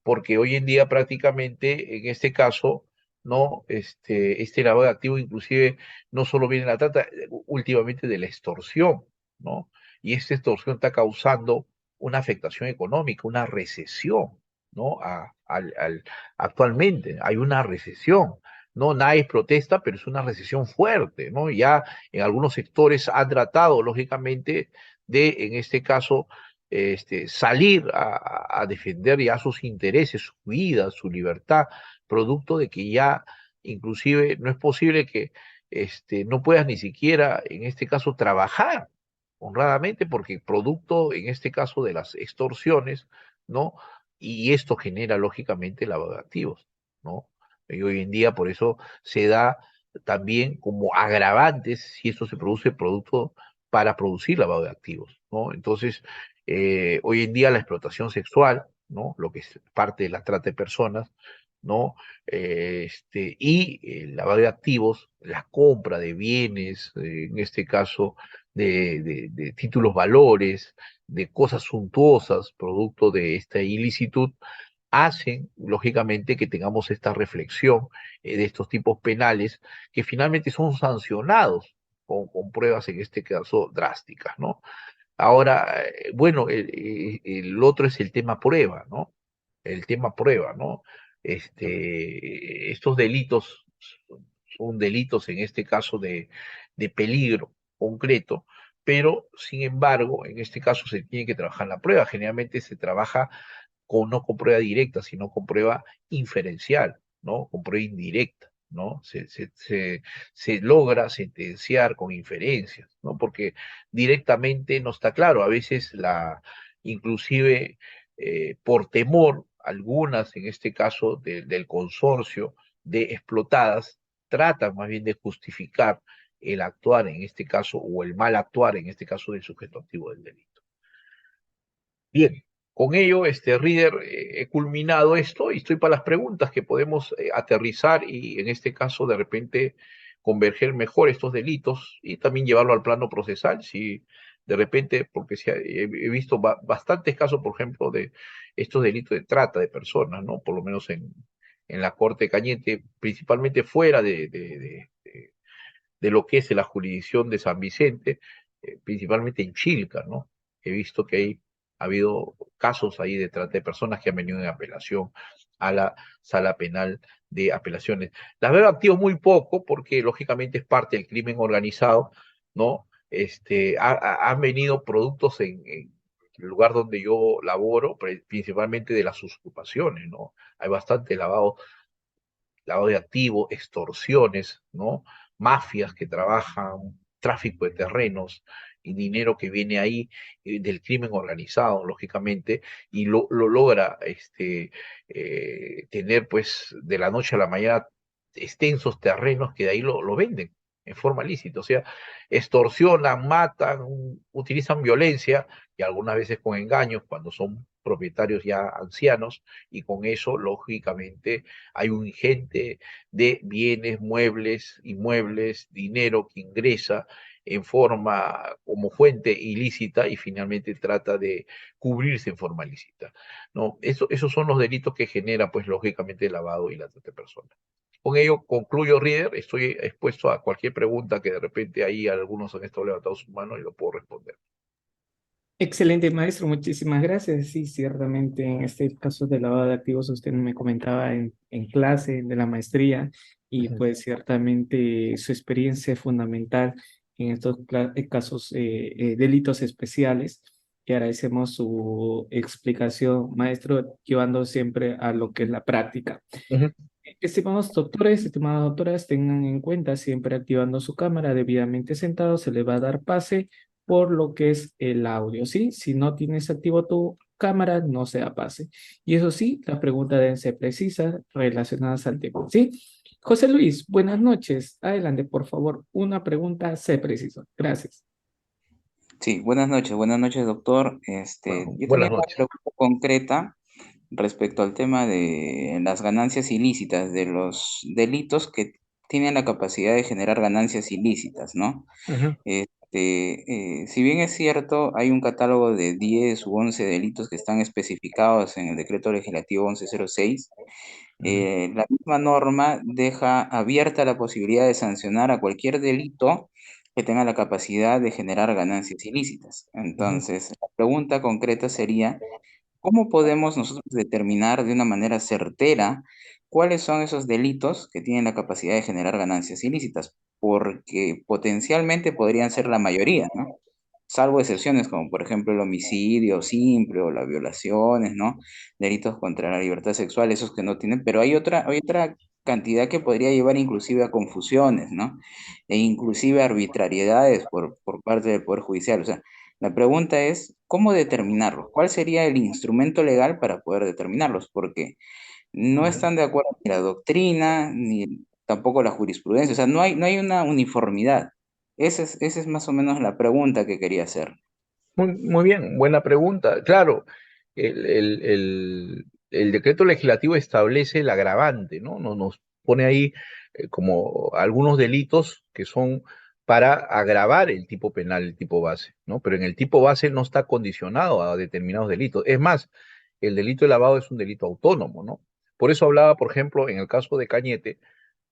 Porque hoy en día prácticamente, en este caso, ¿no? Este lavado de activos inclusive no solo viene de la trata, últimamente de la extorsión, ¿no? Y esta extorsión está causando una afectación económica, una recesión, ¿no? Actualmente hay una recesión, ¿no? Nadie protesta, pero es una recesión fuerte, ¿no? Ya en algunos sectores han tratado, lógicamente, en este caso, salir a defender ya sus intereses, su vida, su libertad, producto de que ya inclusive no es posible que no puedas ni siquiera, en este caso, trabajar honradamente, porque producto, en este caso, de las extorsiones, ¿no? Y esto genera, lógicamente, lavado de activos, ¿no? Y hoy en día, por eso se da también como agravantes si esto se produce producto para producir lavado de activos, ¿no? Entonces, hoy en día la explotación sexual, ¿no? Lo que es parte de la trata de personas, ¿no? Y el lavado de activos, la compra de bienes, en este caso, de títulos valores, de cosas suntuosas, producto de esta ilicitud, hacen, lógicamente, que tengamos esta reflexión de estos tipos penales que finalmente son sancionados con pruebas, en este caso, drásticas, ¿no? Ahora, bueno, el otro es el tema prueba, ¿no? El tema prueba, ¿no? estos delitos son delitos en este caso de peligro concreto, pero sin embargo, en este caso se tiene que trabajar la prueba. Generalmente se trabaja no con prueba directa, sino con prueba inferencial, ¿no? Con prueba indirecta, ¿no? Se logra sentenciar con inferencias, ¿no? Porque directamente no está claro. A veces inclusive por temor, algunas, en este caso del consorcio de explotadas, tratan más bien de justificar el actuar en este caso, o el mal actuar en este caso del sujeto activo del delito. Bien, con ello, Reader, he culminado esto y estoy para las preguntas que podemos aterrizar y en este caso de repente converger mejor estos delitos y también llevarlo al plano procesal, si de repente, porque he visto bastantes casos, por ejemplo, de estos delitos de trata de personas, ¿no? Por lo menos en la Corte de Cañete, principalmente fuera de lo que es la jurisdicción de San Vicente, principalmente en Chilca, ¿no? He visto que ha habido casos ahí de trata de personas que han venido en apelación a la sala penal de apelaciones. Las veo activos muy poco porque lógicamente es parte del crimen organizado, ¿no? Han venido productos en el lugar donde yo laboro, principalmente de las usurpaciones, ¿no? Hay bastante lavado de activos, extorsiones, ¿no? Mafias que trabajan, tráfico de terrenos y dinero que viene ahí del crimen organizado, lógicamente, y lo logra tener pues de la noche a la mañana extensos terrenos que de ahí lo venden en forma lícita, o sea, extorsionan, matan, utilizan violencia y algunas veces con engaños cuando son propietarios ya ancianos y con eso, lógicamente, hay un ingente de bienes, muebles, inmuebles, dinero que ingresa en forma como fuente ilícita y finalmente trata de cubrirse en forma lícita, ¿no? Esos son los delitos que genera, pues, lógicamente, el lavado y la trata de personas. Con ello concluyo, Reader, estoy expuesto a cualquier pregunta que de repente ahí algunos han estado levantando su mano y lo puedo responder. Excelente, maestro, muchísimas gracias. Sí, ciertamente en este caso de lavado de activos usted me comentaba en clase de la maestría y Ujú, pues ciertamente su experiencia es fundamental en estos casos, delitos especiales. Y agradecemos su explicación, maestro, llevando siempre a lo que es la práctica. ujú. Estimados doctores, estimadas doctoras, tengan en cuenta siempre activando su cámara debidamente sentado, se le va a dar pase por lo que es el audio, ¿sí? Si no tienes activo tu cámara, no se da pase. Y eso sí, las preguntas deben ser precisas, relacionadas al tema, ¿sí? José Luis, buenas noches. Adelante, por favor, una pregunta, sé preciso. Gracias. Sí, buenas noches, doctor. Bueno, Yo tenía buenas una noches. pregunta concreta respecto al tema de las ganancias ilícitas, de los delitos que tienen la capacidad de generar ganancias ilícitas, ¿no? Ujú, Si bien es cierto, hay un catálogo de 10 u 11 delitos que están especificados en el decreto legislativo 1106. ujú, La misma norma deja abierta la posibilidad de sancionar a cualquier delito que tenga la capacidad de generar ganancias ilícitas. ujú. Entonces, la pregunta concreta sería, ¿cómo podemos nosotros determinar de una manera certera cuáles son esos delitos que tienen la capacidad de generar ganancias ilícitas? Porque potencialmente podrían ser la mayoría, ¿no? Salvo excepciones como por ejemplo el homicidio simple o las violaciones, ¿no? Delitos contra la libertad sexual, esos que no tienen, pero hay otra cantidad que podría llevar inclusive a confusiones, ¿no? E inclusive a arbitrariedades por parte del Poder Judicial. O sea, la pregunta es, ¿cómo determinarlos? ¿Cuál sería el instrumento legal para poder determinarlos? Porque no Ujú. están de acuerdo ni la doctrina, ni tampoco la jurisprudencia. O sea, no hay una uniformidad. Esa es más o menos la pregunta que quería hacer. Muy bien, buena pregunta. Claro, el decreto legislativo establece el agravante, ¿no? Nos pone ahí como algunos delitos que son para agravar el tipo penal, el tipo base, ¿no? Pero en el tipo base no está condicionado a determinados delitos. Es más, el delito de lavado es un delito autónomo, ¿no? Por eso hablaba, por ejemplo, en el caso de Cañete,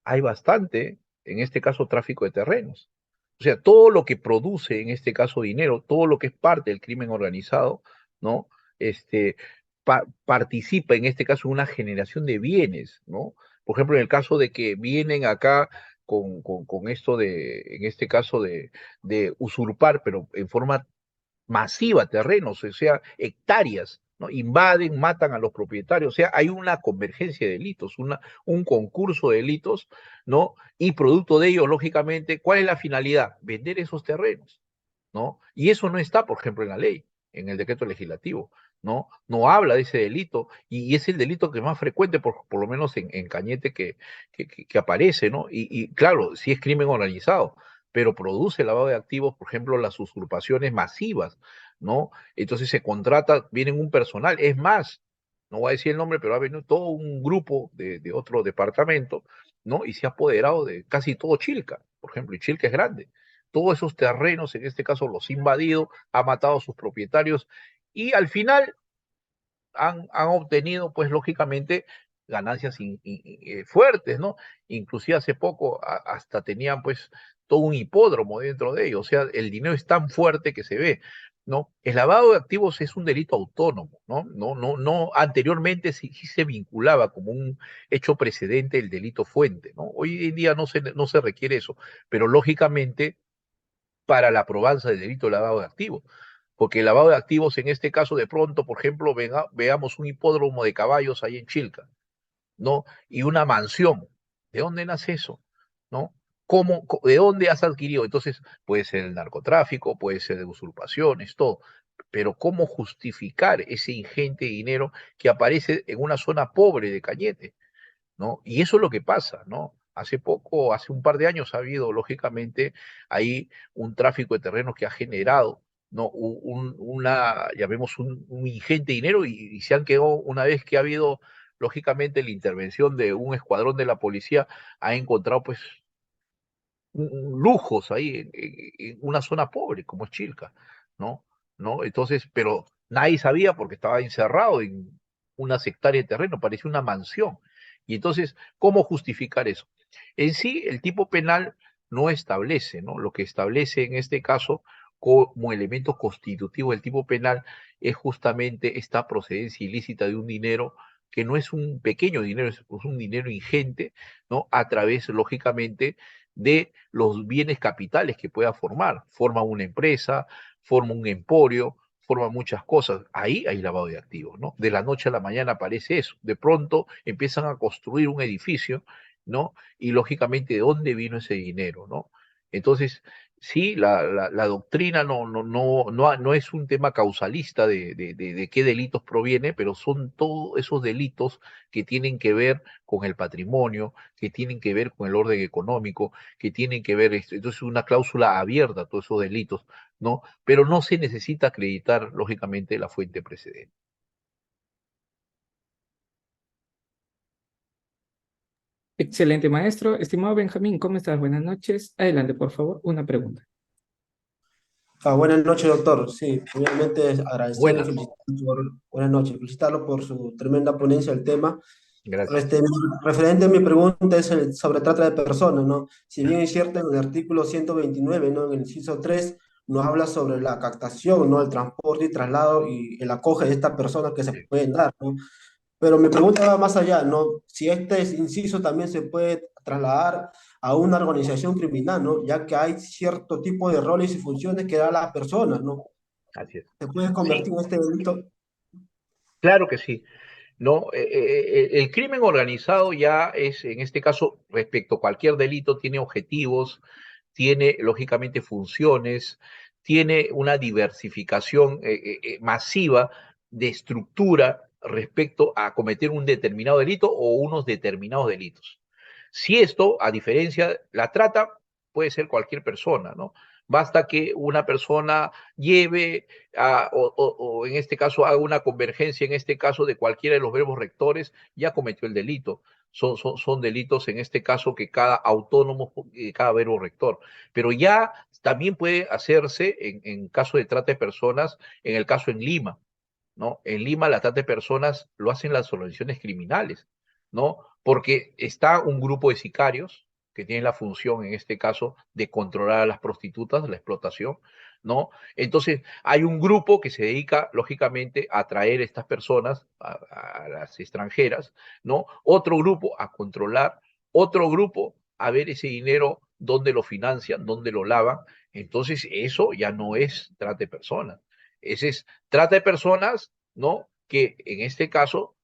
hay bastante, en este caso, tráfico de terrenos. O sea, todo lo que produce, en este caso, dinero, todo lo que es parte del crimen organizado, ¿no? Este, participa en este caso en una generación de bienes, ¿no? Por ejemplo, en el caso de que vienen acá con esto de, en este caso de usurpar, pero en forma masiva terrenos, o sea, hectáreas, ¿no? Invaden, matan a los propietarios, o sea, hay una convergencia de delitos, un concurso de delitos, ¿no? Y producto de ello, lógicamente, ¿cuál es la finalidad? Vender esos terrenos, ¿no? Y eso no está, por ejemplo, en la ley, en el decreto legislativo, ¿no? No habla de ese delito y es el delito que es más frecuente, por lo menos en Cañete, que aparece, ¿no? Y claro, sí es crimen organizado, pero produce lavado de activos, por ejemplo, las usurpaciones masivas, ¿no? Entonces se contrata, vienen un personal, es más, no voy a decir el nombre, pero ha venido todo un grupo de otro departamento, ¿no? Y se ha apoderado de casi todo Chilca, por ejemplo, y Chilca es grande. Todos esos terrenos, en este caso, los ha invadido, ha matado a sus propietarios y al final han obtenido, pues lógicamente, ganancias fuertes, ¿no? Inclusive hace poco hasta tenían, pues, todo un hipódromo dentro de ellos, o sea, el dinero es tan fuerte que se ve, ¿no? El lavado de activos es un delito autónomo, ¿no? No, anteriormente sí se vinculaba como un hecho precedente el delito fuente, ¿no? Hoy en día no se requiere eso, pero lógicamente para la probanza del delito de lavado de activos. Porque el lavado de activos, en este caso, de pronto, por ejemplo, veamos un hipódromo de caballos ahí en Chilca, ¿no? Y una mansión. ¿De dónde nace eso? ¿No? ¿De dónde has adquirido? Entonces, puede ser el narcotráfico, puede ser de usurpaciones, todo. Pero ¿cómo justificar ese ingente dinero que aparece en una zona pobre de Cañete? ¿No? Y eso es lo que pasa, ¿no? Hace poco, hace un par de años ha habido, lógicamente, ahí un tráfico de terrenos que ha generado, ¿no? Llamemos un ingente dinero y se han quedado, una vez que ha habido, lógicamente, la intervención de un escuadrón de la policía, ha encontrado, pues, lujos ahí en una zona pobre como es Chilca, ¿no? ¿No? Entonces, pero nadie sabía porque estaba encerrado en unas hectáreas de terreno, parecía una mansión. Y entonces, ¿cómo justificar eso? En sí, el tipo penal no establece, ¿no? Lo que establece en este caso como elemento constitutivo del tipo penal es justamente esta procedencia ilícita de un dinero que no es un pequeño dinero, es un dinero ingente, ¿no? A través, lógicamente, de los bienes capitales que pueda formar. Forma una empresa, forma un emporio, forma muchas cosas. Ahí hay lavado de activos, ¿no? De la noche a la mañana aparece eso. De pronto empiezan a construir un edificio, ¿no? Y lógicamente, ¿de dónde vino ese dinero, no? Entonces, sí, la doctrina no es un tema causalista de qué delitos proviene, pero son todos esos delitos que tienen que ver con el patrimonio, que tienen que ver con el orden económico, que tienen que ver, entonces una cláusula abierta a todos esos delitos, ¿no? Pero no se necesita acreditar, lógicamente, la fuente precedente. Excelente, maestro. Estimado Benjamín, ¿cómo estás? Buenas noches. Adelante, por favor, una pregunta. Buenas noches, doctor. Sí, obviamente agradecerle, Buenas, felicitarlo buenas noches, felicitarlo por su tremenda ponencia del tema. gracias. Referente a mi pregunta es sobre trata de personas, ¿no? Si bien es cierto, en el artículo 129, ¿no? En el inciso 3 nos habla sobre la captación, ¿no? El transporte y traslado y el acoge de estas personas que se pueden dar, ¿no? Pero mi pregunta va más allá, ¿no? Si este inciso también se puede trasladar a una organización criminal, ¿no? Ya que hay cierto tipo de roles y funciones que da la persona, ¿no? Así es. ¿Se puede Sí, convertir en este delito? claro que sí. No, el crimen organizado ya es, en este caso, respecto a cualquier delito, tiene objetivos, tiene lógicamente funciones, tiene una diversificación masiva de estructura respecto a cometer un determinado delito o unos determinados delitos. Si esto, a diferencia, la trata puede ser cualquier persona, ¿no? Basta que una persona lleve o en este caso haga una convergencia, en este caso de cualquiera de los verbos rectores, ya cometió el delito. Son delitos en este caso que cada autónomo, cada verbo rector. Pero ya también puede hacerse en caso de trata de personas, en el caso en Lima, ¿no? En Lima la trata de personas lo hacen las organizaciones criminales, ¿no? Porque está un grupo de sicarios, que tienen la función, en este caso, de controlar a las prostitutas, la explotación, ¿no? Entonces, hay un grupo que se dedica, lógicamente, a traer estas personas, a las extranjeras, ¿no? Otro grupo a controlar, otro grupo a ver ese dinero, dónde lo financian, dónde lo lavan. Entonces, eso ya no es trata de personas. Ese es trata de personas, ¿no? Que en este caso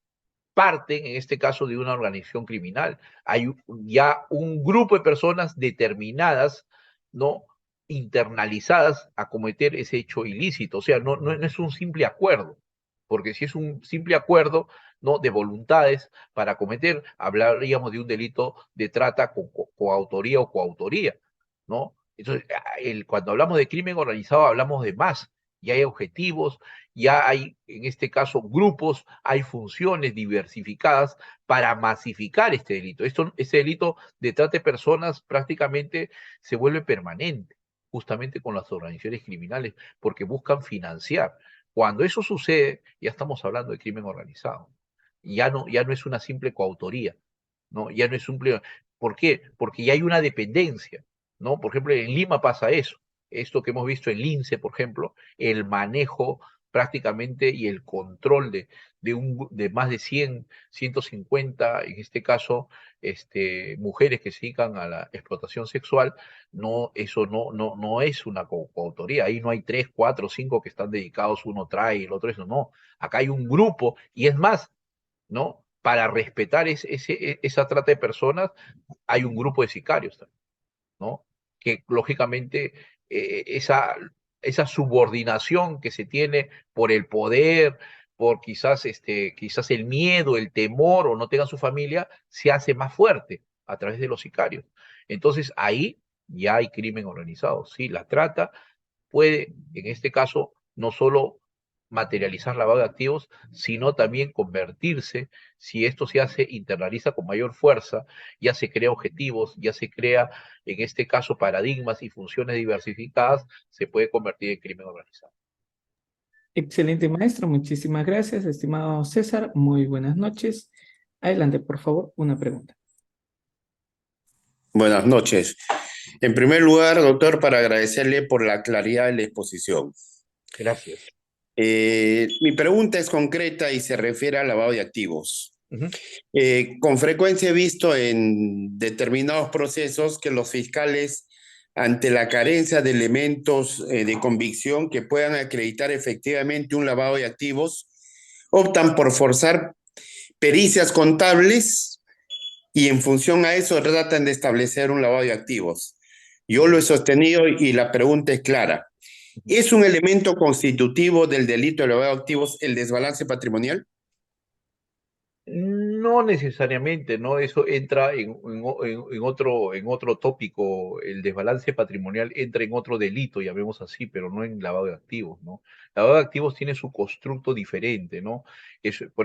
parten, en este caso, de una organización criminal. Hay ya un grupo de personas determinadas, ¿no? Internalizadas a cometer ese hecho ilícito. O sea, no es un simple acuerdo, porque si es un simple acuerdo, ¿no? De voluntades para cometer, hablaríamos de un delito de trata con coautoría o coautoría, ¿no? Entonces, cuando hablamos de crimen organizado, hablamos de más. Y hay objetivos, ya hay, en este caso, grupos, hay funciones diversificadas para masificar este delito. Este delito de trata de personas prácticamente se vuelve permanente, justamente con las organizaciones criminales, porque buscan financiar. Cuando eso sucede, ya estamos hablando de crimen organizado. Ya no es una simple coautoría, ¿no? Ya no es simple. ¿Por qué? Porque ya hay una dependencia, ¿no? Por ejemplo, en Lima pasa eso. Esto que hemos visto en Lince, por ejemplo, el manejo prácticamente y el control de más de 100, 150, en este caso, mujeres que se dedican a la explotación sexual, no, eso no es una coautoría. Ahí no hay 3, 4, 5 que están dedicados, uno trae, el otro eso, no. Acá hay un grupo, y es más, ¿no? Para respetar esa trata de personas, hay un grupo de sicarios también, ¿no? Que lógicamente esa subordinación que se tiene por el poder, por quizás el miedo, el temor o no tengan su familia, se hace más fuerte a través de los sicarios. Entonces ahí ya hay crimen organizado. Sí, la trata puede, en este caso, no solo materializar lavado de activos, sino también convertirse, si esto se hace, internaliza con mayor fuerza, ya se crea objetivos, ya se crea, en este caso, paradigmas y funciones diversificadas, se puede convertir en crimen organizado. Excelente, maestro. Muchísimas gracias, estimado César. Muy buenas noches. Adelante, por favor, una pregunta. Buenas noches. En primer lugar, doctor, para agradecerle por la claridad de la exposición. Gracias. Mi pregunta es concreta y se refiere al lavado de activos. Ujú. Con frecuencia he visto en determinados procesos que los fiscales, ante la carencia de elementos de convicción que puedan acreditar efectivamente un lavado de activos, optan por forzar pericias contables y en función a eso tratan de establecer un lavado de activos. Yo lo he sostenido y la pregunta es clara. ¿Es un elemento constitutivo del delito de lavado de activos el desbalance patrimonial? No necesariamente, ¿no? Eso entra en otro tópico, el desbalance patrimonial entra en otro delito, llamemos así, pero no en lavado de activos, ¿no? Lavado de activos tiene su constructo diferente, ¿no?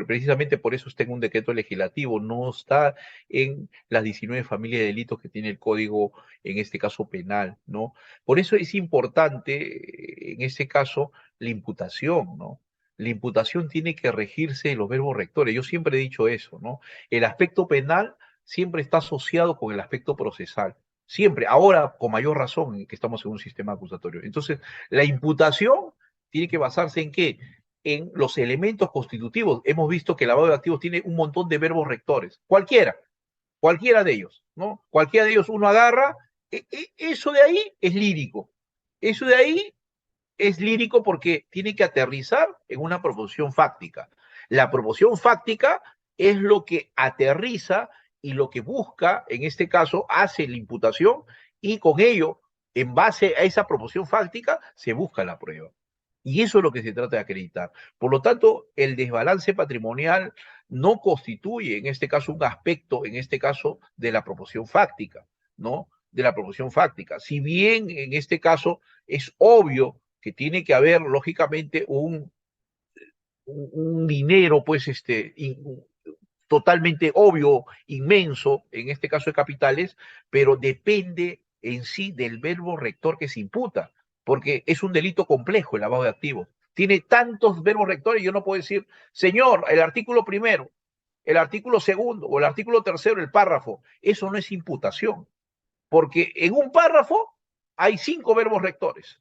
Precisamente por eso está en un decreto legislativo, no está en las 19 familias de delitos que tiene el código, en este caso penal, ¿no? Por eso es importante, en este caso, la imputación, ¿no? La imputación tiene que regirse en los verbos rectores. Yo siempre he dicho eso, ¿no? El aspecto penal siempre está asociado con el aspecto procesal. Siempre, ahora con mayor razón que estamos en un sistema acusatorio. Entonces, la imputación tiene que basarse en qué? En los elementos constitutivos. Hemos visto que el lavado de activos tiene un montón de verbos rectores. Cualquiera de ellos, ¿no? Cualquiera de ellos uno agarra, eso de ahí es lírico. Eso de ahí es lírico porque tiene que aterrizar en una proposición fáctica. La proposición fáctica es lo que aterriza y lo que busca, en este caso, hace la imputación y con ello, en base a esa proposición fáctica, se busca la prueba. Y eso es lo que se trata de acreditar. Por lo tanto, el desbalance patrimonial no constituye, en este caso, un aspecto, en este caso, de la proposición fáctica, ¿no? De la proposición fáctica. Si bien, en este caso, es obvio que tiene que haber, lógicamente, un dinero, pues, totalmente obvio, inmenso, en este caso de capitales, pero depende en sí del verbo rector que se imputa, porque es un delito complejo el lavado de activos. Tiene tantos verbos rectores, yo no puedo decir, señor, el artículo primero, el artículo segundo o el artículo tercero, el párrafo. Eso no es imputación. porque en un párrafo hay 5 verbos rectores.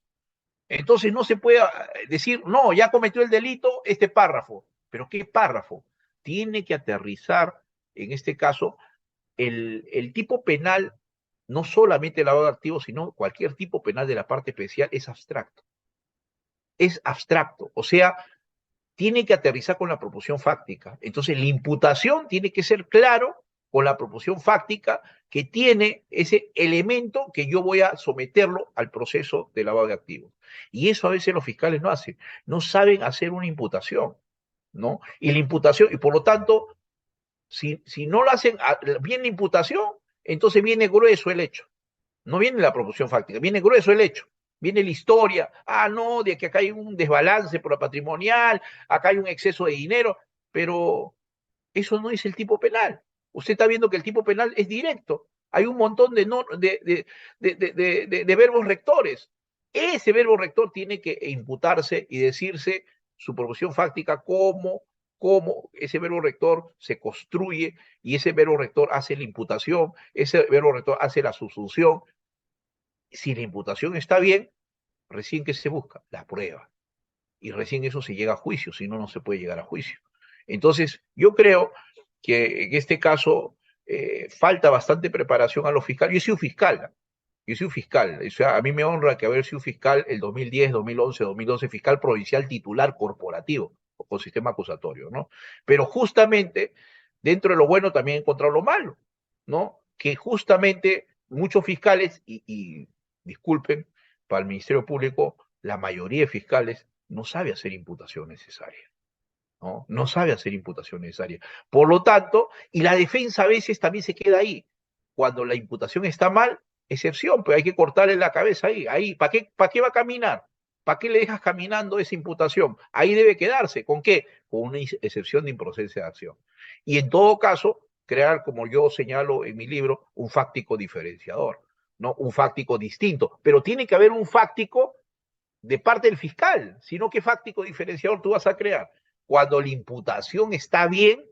Entonces no se puede decir, no, ya cometió el delito este párrafo. ¿Pero qué párrafo? Tiene que aterrizar, en este caso, el tipo penal, no solamente el lavado de activos, sino cualquier tipo penal de la parte especial, es abstracto. Es abstracto. O sea, tiene que aterrizar con la proposición fáctica. Entonces, la imputación tiene que ser claro con la proposición fáctica que tiene ese elemento que yo voy a someterlo al proceso de lavado de activos. Y eso a veces los fiscales no hacen. No saben hacer una imputación, ¿no? Y la imputación, y por lo tanto, si no lo hacen bien la imputación, entonces viene grueso el hecho. No viene la proposición fáctica, viene grueso el hecho. Viene la historia, no, de que acá hay un desbalance por la patrimonial, acá hay un exceso de dinero, pero eso no es el tipo penal. Usted está viendo que el tipo penal es directo. Hay un montón de verbos rectores. Ese verbo rector tiene que imputarse y decirse su proposición fáctica cómo ese verbo rector se construye y ese verbo rector hace la imputación, ese verbo rector hace la subsunción. Si la imputación está bien, recién que se busca la prueba. Y recién eso se llega a juicio, si no, no se puede llegar a juicio. Entonces, yo creo que en este caso falta bastante preparación a los fiscales. Yo he sido fiscal, o sea, a mí me honra que haber sido fiscal el 2010, 2011, 2012, fiscal provincial titular corporativo, con sistema acusatorio, ¿no? Pero justamente, dentro de lo bueno también he encontrado lo malo, ¿no? Que justamente muchos fiscales, y disculpen, para el Ministerio Público, la mayoría de fiscales no sabe hacer imputación necesaria, ¿no? No sabe hacer imputación necesaria. Por lo tanto, y la defensa a veces también se queda ahí. Cuando la imputación está mal, excepción, pero hay que cortarle la cabeza ahí. ¿Para qué va a caminar? ¿Para qué le dejas caminando esa imputación? Ahí debe quedarse. ¿Con qué? Con una excepción de improcedencia de acción. Y en todo caso, crear, como yo señalo en mi libro, un fáctico diferenciador, ¿no? Un fáctico distinto. Pero tiene que haber un fáctico de parte del fiscal, sino qué fáctico diferenciador tú vas a crear. Cuando la imputación está bien,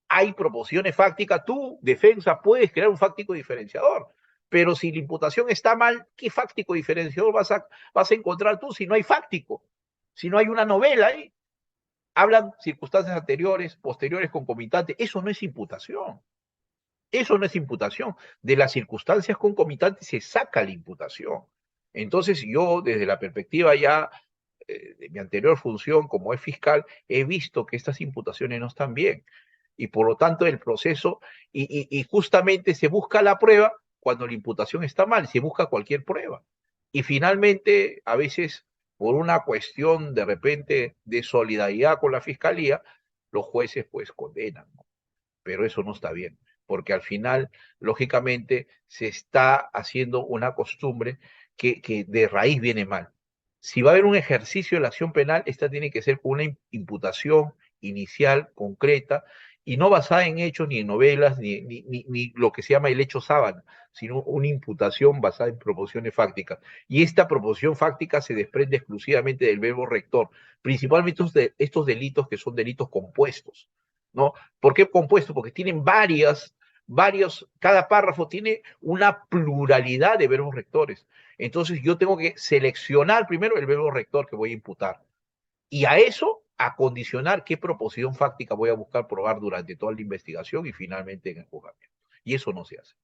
hay proposiciones fácticas, tú, defensa, puedes crear un fáctico diferenciador. Pero si la imputación está mal, ¿qué fáctico diferenciador vas a encontrar tú si no hay fáctico? Si no hay una novela ahí. Hablan circunstancias anteriores, posteriores, concomitantes. Eso no es imputación. Eso no es imputación. De las circunstancias concomitantes se saca la imputación. Entonces yo, desde la perspectiva ya de mi anterior función como es fiscal, he visto que estas imputaciones no están bien. Y por lo tanto el proceso, y justamente se busca la prueba cuando la imputación está mal, se busca cualquier prueba. Y finalmente, a veces, por una cuestión de repente de solidaridad con la fiscalía, los jueces pues condenan, ¿no? Pero eso no está bien, porque al final, lógicamente, se está haciendo una costumbre que de raíz viene mal. Si va a haber un ejercicio de la acción penal, esta tiene que ser con una imputación inicial, concreta, y no basada en hechos, ni en novelas, ni lo que se llama el hecho sábana, sino una imputación basada en proposiciones fácticas. Y esta proposición fáctica se desprende exclusivamente del verbo rector, principalmente estos delitos que son delitos compuestos, ¿no? ¿Por qué compuesto? Porque tienen cada párrafo tiene una pluralidad de verbos rectores. Entonces yo tengo que seleccionar primero el verbo rector que voy a imputar. Y a eso acondicionar qué proposición fáctica voy a buscar probar durante toda la investigación y finalmente en el juzgamiento. Y eso no se hace.